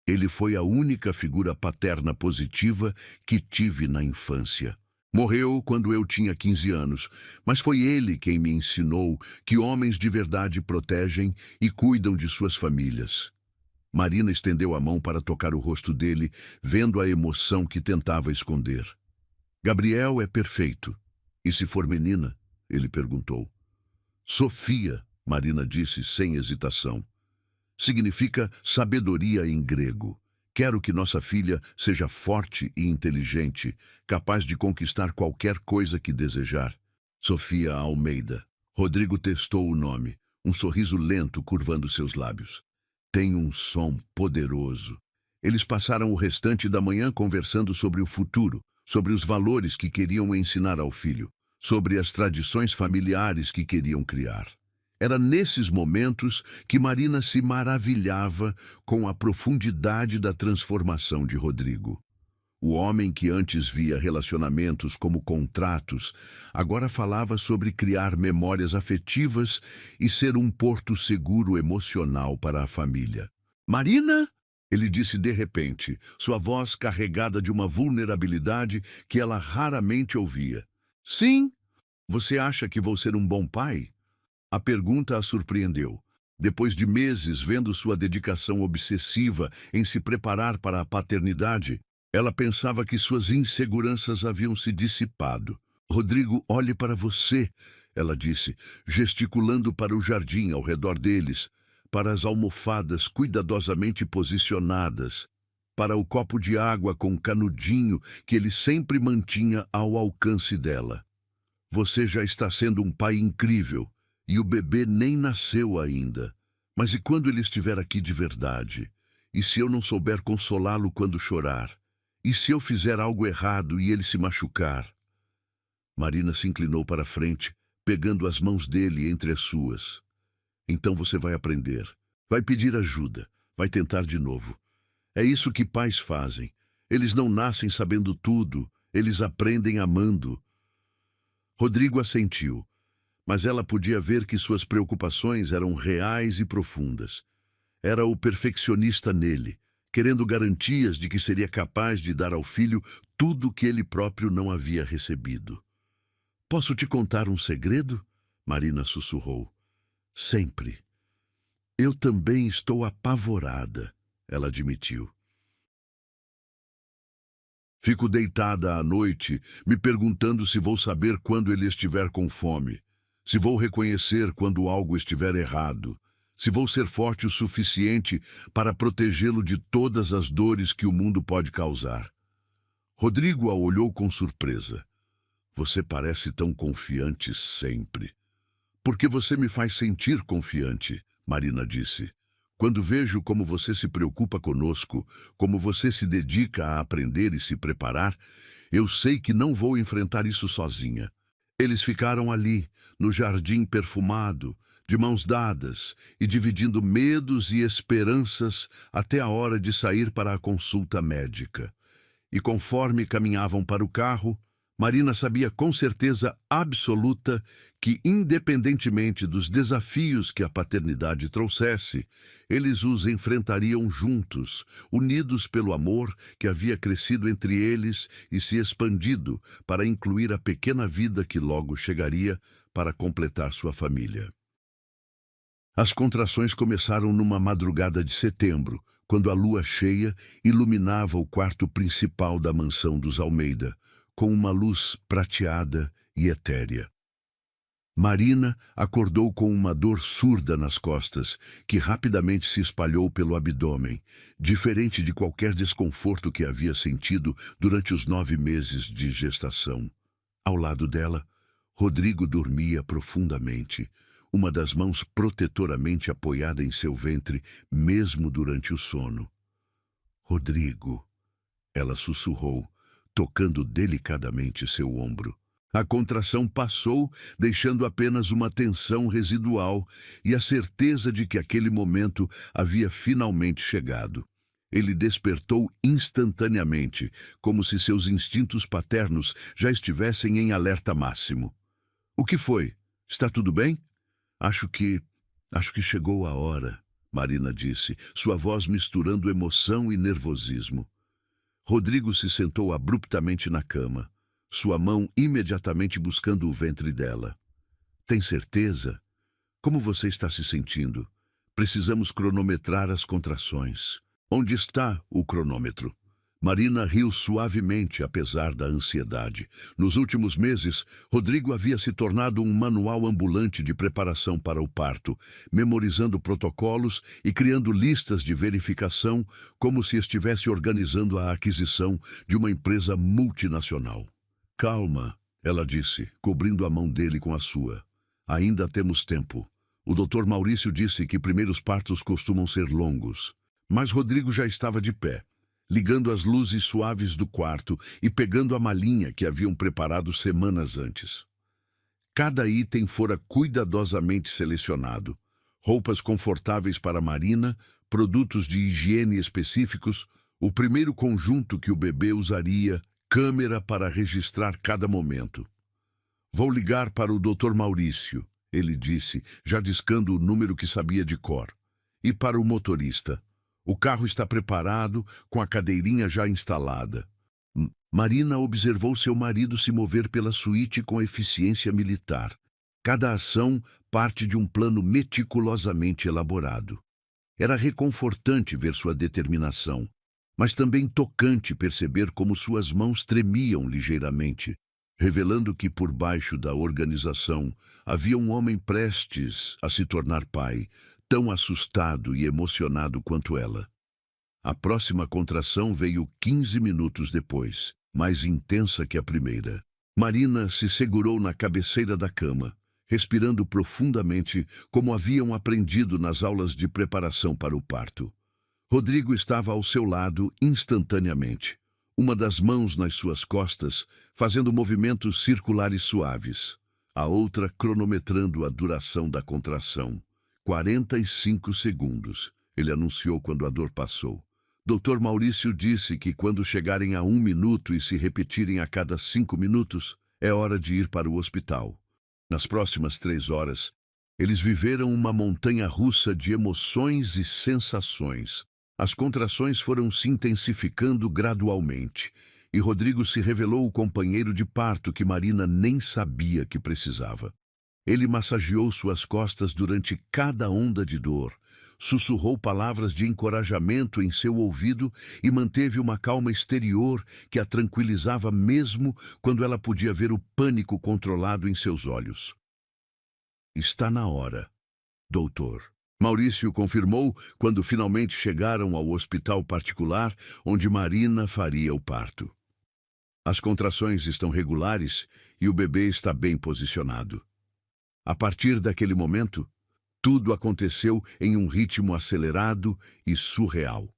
"Ele foi a única figura paterna positiva que tive na infância. Morreu quando eu tinha 15 anos, mas foi ele quem me ensinou que homens de verdade protegem e cuidam de suas famílias." Marina estendeu a mão para tocar o rosto dele, vendo a emoção que tentava esconder. "Gabriel é perfeito. E se for menina?" ele perguntou. "Sofia", Marina disse sem hesitação. "Significa sabedoria em grego. Quero que nossa filha seja forte e inteligente, capaz de conquistar qualquer coisa que desejar." "Sofia Almeida." Rodrigo testou o nome, um sorriso lento curvando seus lábios. "Tem um som poderoso." Eles passaram o restante da manhã conversando sobre o futuro, sobre os valores que queriam ensinar ao filho, sobre as tradições familiares que queriam criar. Era nesses momentos que Marina se maravilhava com a profundidade da transformação de Rodrigo. O homem que antes via relacionamentos como contratos, agora falava sobre criar memórias afetivas e ser um porto seguro emocional para a família. "Marina?" ele disse de repente, sua voz carregada de uma vulnerabilidade que ela raramente ouvia. "Sim? Você acha que vou ser um bom pai?" A pergunta a surpreendeu. Depois de meses vendo sua dedicação obsessiva em se preparar para a paternidade, ela pensava que suas inseguranças haviam se dissipado. "Rodrigo, olhe para você", ela disse, gesticulando para o jardim ao redor deles, para as almofadas cuidadosamente posicionadas, para o copo de água com canudinho que ele sempre mantinha ao alcance dela. "Você já está sendo um pai incrível, e o bebê nem nasceu ainda. Mas e quando ele estiver aqui de verdade? E se eu não souber consolá-lo quando chorar? E se eu fizer algo errado e ele se machucar?" Marina se inclinou para a frente, pegando as mãos dele entre as suas. "Então você vai aprender. Vai pedir ajuda. Vai tentar de novo. É isso que pais fazem. Eles não nascem sabendo tudo, eles aprendem amando. Rodrigo assentiu, mas ela podia ver que suas preocupações eram reais e profundas. Era o perfeccionista nele, querendo garantias de que seria capaz de dar ao filho tudo o que ele próprio não havia recebido. "Posso te contar um segredo?" Marina sussurrou. "Sempre." "Eu também estou apavorada," ela admitiu. "Fico deitada à noite, me perguntando se vou saber quando ele estiver com fome, se vou reconhecer quando algo estiver errado, se vou ser forte o suficiente para protegê-lo de todas as dores que o mundo pode causar." Rodrigo a olhou com surpresa. "Você parece tão confiante sempre." "Porque você me faz sentir confiante," Marina disse. "Quando vejo como você se preocupa conosco, como você se dedica a aprender e se preparar, eu sei que não vou enfrentar isso sozinha." Eles ficaram ali, no jardim perfumado, de mãos dadas e dividindo medos e esperanças até a hora de sair para a consulta médica. E conforme caminhavam para o carro, Marina sabia com certeza absoluta que, independentemente dos desafios que a paternidade trouxesse, eles os enfrentariam juntos, unidos pelo amor que havia crescido entre eles e se expandido para incluir a pequena vida que logo chegaria para completar sua família. As contrações começaram numa madrugada de setembro, quando a lua cheia iluminava o quarto principal da mansão dos Almeida, com uma luz prateada e etérea. Marina acordou com uma dor surda nas costas, que rapidamente se espalhou pelo abdômen, diferente de qualquer desconforto que havia sentido durante os 9 meses de gestação. Ao lado dela, Rodrigo dormia profundamente, uma das mãos protetoramente apoiada em seu ventre, mesmo durante o sono. "Rodrigo", ela sussurrou, tocando delicadamente seu ombro. A contração passou, deixando apenas uma tensão residual e a certeza de que aquele momento havia finalmente chegado. Ele despertou instantaneamente, como se seus instintos paternos já estivessem em alerta máximo. "O que foi? Está tudo bem?" Acho que chegou a hora", Marina disse, sua voz misturando emoção e nervosismo. Rodrigo se sentou abruptamente na cama, sua mão imediatamente buscando o ventre dela. "Tem certeza? Como você está se sentindo? Precisamos cronometrar as contrações." "Onde está o cronômetro?" Marina riu suavemente, apesar da ansiedade. Nos últimos meses, Rodrigo havia se tornado um manual ambulante de preparação para o parto, memorizando protocolos e criando listas de verificação, como se estivesse organizando a aquisição de uma empresa multinacional. "Calma", ela disse, cobrindo a mão dele com a sua. "Ainda temos tempo. O Dr. Maurício disse que primeiros partos costumam ser longos." Mas Rodrigo já estava de pé, ligando as luzes suaves do quarto e pegando a malinha que haviam preparado semanas antes. Cada item fora cuidadosamente selecionado: roupas confortáveis para Marina, produtos de higiene específicos, o primeiro conjunto que o bebê usaria, câmera para registrar cada momento. "Vou ligar para o Dr. Maurício", ele disse, já discando o número que sabia de cor. "E para o motorista. O carro está preparado, com a cadeirinha já instalada." Marina observou seu marido se mover pela suíte com eficiência militar. Cada ação parte de um plano meticulosamente elaborado. Era reconfortante ver sua determinação, mas também tocante perceber como suas mãos tremiam ligeiramente, revelando que por baixo da organização havia um homem prestes a se tornar pai, tão assustado e emocionado quanto ela. A próxima contração veio 15 minutos depois, mais intensa que a primeira. Marina se segurou na cabeceira da cama, respirando profundamente como haviam aprendido nas aulas de preparação para o parto. Rodrigo estava ao seu lado instantaneamente, uma das mãos nas suas costas, fazendo movimentos circulares suaves, a outra cronometrando a duração da contração. 45 segundos, ele anunciou quando a dor passou. Dr. Maurício disse que quando chegarem a 1 minuto e se repetirem a cada 5 minutos, é hora de ir para o hospital. Nas próximas 3 horas, eles viveram uma montanha-russa de emoções e sensações. As contrações foram se intensificando gradualmente, e Rodrigo se revelou o companheiro de parto que Marina nem sabia que precisava. Ele massageou suas costas durante cada onda de dor, sussurrou palavras de encorajamento em seu ouvido e manteve uma calma exterior que a tranquilizava mesmo quando ela podia ver o pânico controlado em seus olhos. Está na hora, doutor. Maurício confirmou quando finalmente chegaram ao hospital particular onde Marina faria o parto. As contrações estão regulares e o bebê está bem posicionado. A partir daquele momento, tudo aconteceu em um ritmo acelerado e surreal.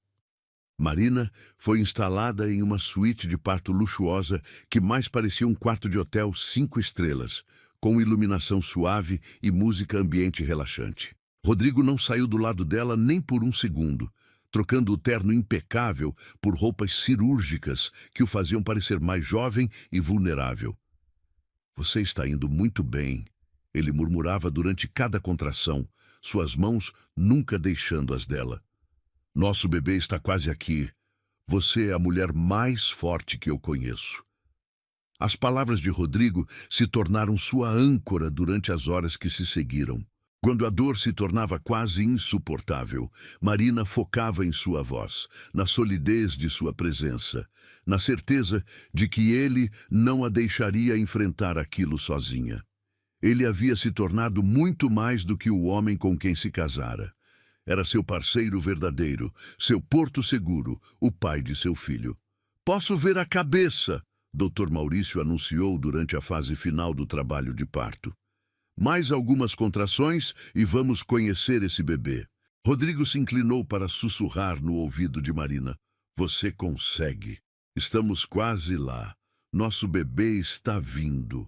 Marina foi instalada em uma suíte de parto luxuosa que mais parecia um quarto de hotel 5 estrelas, com iluminação suave e música ambiente relaxante. Rodrigo não saiu do lado dela nem por um segundo, trocando o terno impecável por roupas cirúrgicas que o faziam parecer mais jovem e vulnerável. Você está indo muito bem, ele murmurava durante cada contração, suas mãos nunca deixando as dela. Nosso bebê está quase aqui. Você é a mulher mais forte que eu conheço. As palavras de Rodrigo se tornaram sua âncora durante as horas que se seguiram. Quando a dor se tornava quase insuportável, Marina focava em sua voz, na solidez de sua presença, na certeza de que ele não a deixaria enfrentar aquilo sozinha. Ele havia se tornado muito mais do que o homem com quem se casara. Era seu parceiro verdadeiro, seu porto seguro, o pai de seu filho. Posso ver a cabeça, Dr. Maurício anunciou durante a fase final do trabalho de parto. Mais algumas contrações e vamos conhecer esse bebê. Rodrigo se inclinou para sussurrar no ouvido de Marina. Você consegue. Estamos quase lá. Nosso bebê está vindo.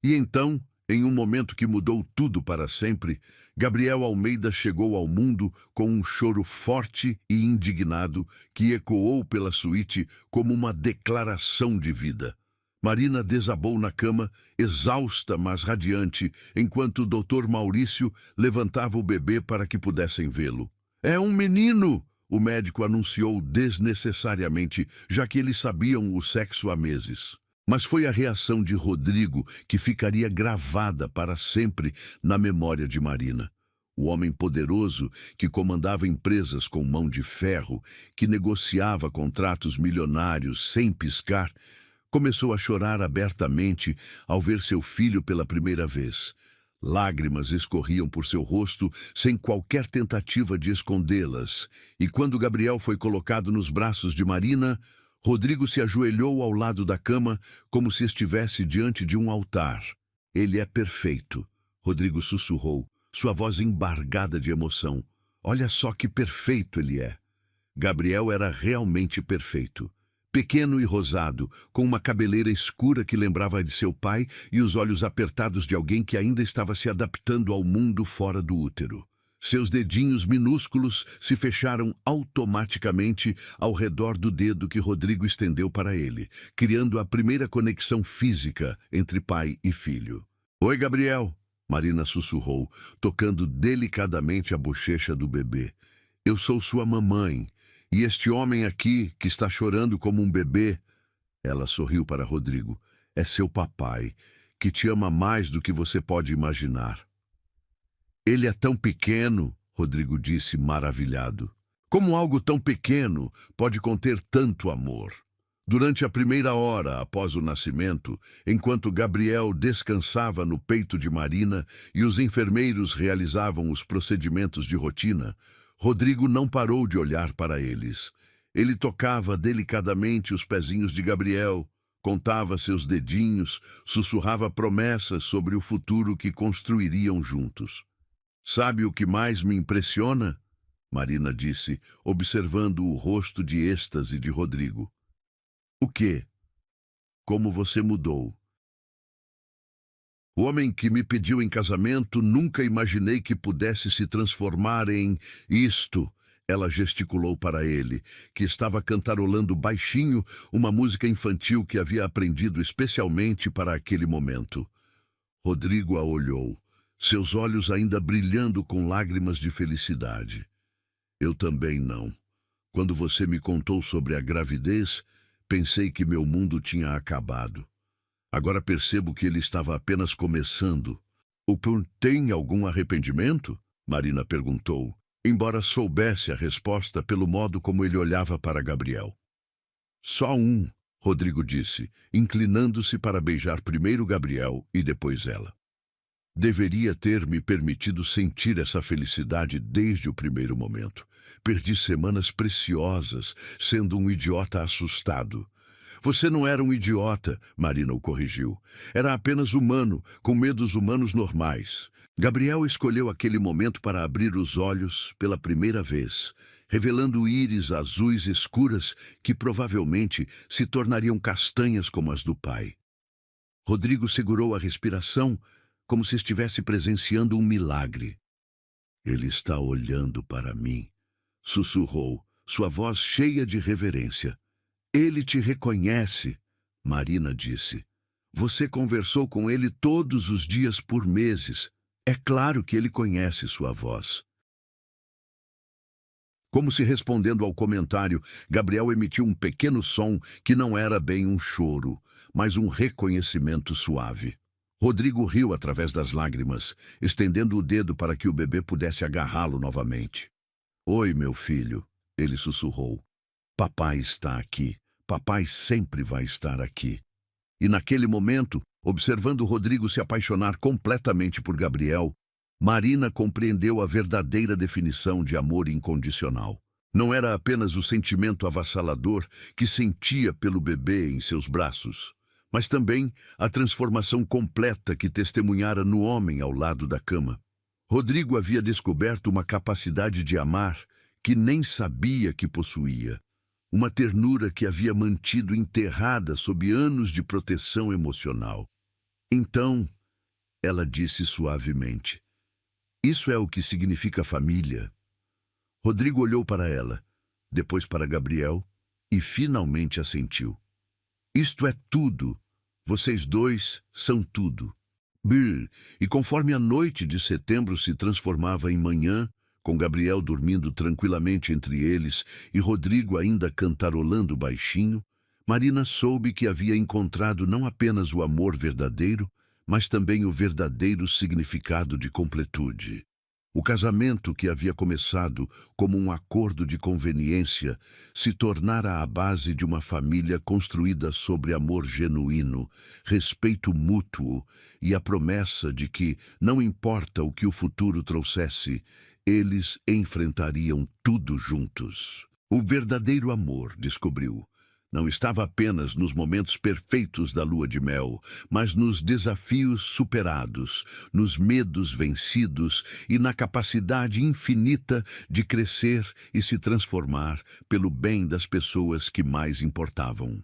E então, em um momento que mudou tudo para sempre, Gabriel Almeida chegou ao mundo com um choro forte e indignado que ecoou pela suíte como uma declaração de vida. Marina desabou na cama, exausta mas radiante, enquanto o Dr. Maurício levantava o bebê para que pudessem vê-lo. É um menino! O médico anunciou desnecessariamente, já que eles sabiam o sexo há meses. Mas foi a reação de Rodrigo que ficaria gravada para sempre na memória de Marina. O homem poderoso que comandava empresas com mão de ferro, que negociava contratos milionários sem piscar, começou a chorar abertamente ao ver seu filho pela primeira vez. Lágrimas escorriam por seu rosto sem qualquer tentativa de escondê-las, e quando Gabriel foi colocado nos braços de Marina, Rodrigo se ajoelhou ao lado da cama como se estivesse diante de um altar. Ele é perfeito, Rodrigo sussurrou, sua voz embargada de emoção. Olha só que perfeito ele é. Gabriel era realmente perfeito. Pequeno e rosado, com uma cabeleira escura que lembrava a de seu pai e os olhos apertados de alguém que ainda estava se adaptando ao mundo fora do útero. Seus dedinhos minúsculos se fecharam automaticamente ao redor do dedo que Rodrigo estendeu para ele, criando a primeira conexão física entre pai e filho. Oi, Gabriel, Marina sussurrou, tocando delicadamente a bochecha do bebê. Eu sou sua mamãe. E este homem aqui, que está chorando como um bebê, ela sorriu para Rodrigo, é seu papai, que te ama mais do que você pode imaginar. Ele é tão pequeno, Rodrigo disse maravilhado. Como algo tão pequeno pode conter tanto amor? Durante a primeira hora após o nascimento, enquanto Gabriel descansava no peito de Marina e os enfermeiros realizavam os procedimentos de rotina, Rodrigo não parou de olhar para eles. Ele tocava delicadamente os pezinhos de Gabriel, contava seus dedinhos, sussurrava promessas sobre o futuro que construiriam juntos. Sabe o que mais me impressiona? Marina disse, observando o rosto de êxtase de Rodrigo. O quê? Como você mudou. O homem que me pediu em casamento nunca imaginei que pudesse se transformar em isto. Ela gesticulou para ele, que estava cantarolando baixinho uma música infantil que havia aprendido especialmente para aquele momento. Rodrigo a olhou, seus olhos ainda brilhando com lágrimas de felicidade. Eu também não. Quando você me contou sobre a gravidez, pensei que meu mundo tinha acabado. Agora percebo que ele estava apenas começando. O Pun tem algum arrependimento? Marina perguntou, embora soubesse a resposta pelo modo como ele olhava para Gabriel. Só um, Rodrigo disse, inclinando-se para beijar primeiro Gabriel e depois ela. Deveria ter me permitido sentir essa felicidade desde o primeiro momento. Perdi semanas preciosas, sendo um idiota assustado. Você não era um idiota, Marina o corrigiu. Era apenas humano, com medos humanos normais. Gabriel escolheu aquele momento para abrir os olhos pela primeira vez, revelando íris azuis escuras que provavelmente se tornariam castanhas como as do pai. Rodrigo segurou a respiração, como se estivesse presenciando um milagre. Ele está olhando para mim, sussurrou, sua voz cheia de reverência. Ele te reconhece, Marina disse. Você conversou com ele todos os dias por meses. É claro que ele conhece sua voz. Como se respondendo ao comentário, Gabriel emitiu um pequeno som que não era bem um choro, mas um reconhecimento suave. Rodrigo riu através das lágrimas, estendendo o dedo para que o bebê pudesse agarrá-lo novamente. Oi, meu filho, ele sussurrou. Papai está aqui. Papai sempre vai estar aqui. E naquele momento, observando Rodrigo se apaixonar completamente por Gabriel, Marina compreendeu a verdadeira definição de amor incondicional. Não era apenas o sentimento avassalador que sentia pelo bebê em seus braços, mas também a transformação completa que testemunhara no homem ao lado da cama. Rodrigo havia descoberto uma capacidade de amar que nem sabia que possuía. Uma ternura que havia mantido enterrada sob anos de proteção emocional. Então, ela disse suavemente, isso é o que significa família. Rodrigo olhou para ela, depois para Gabriel e finalmente assentiu. Isto é tudo. Vocês dois são tudo. E conforme a noite de setembro se transformava em manhã, com Gabriel dormindo tranquilamente entre eles e Rodrigo ainda cantarolando baixinho, Marina soube que havia encontrado não apenas o amor verdadeiro, mas também o verdadeiro significado de completude. O casamento que havia começado como um acordo de conveniência se tornara a base de uma família construída sobre amor genuíno, respeito mútuo e a promessa de que, não importa o que o futuro trouxesse, eles enfrentariam tudo juntos. O verdadeiro amor, descobriu, não estava apenas nos momentos perfeitos da lua de mel, mas nos desafios superados, nos medos vencidos e na capacidade infinita de crescer e se transformar pelo bem das pessoas que mais importavam.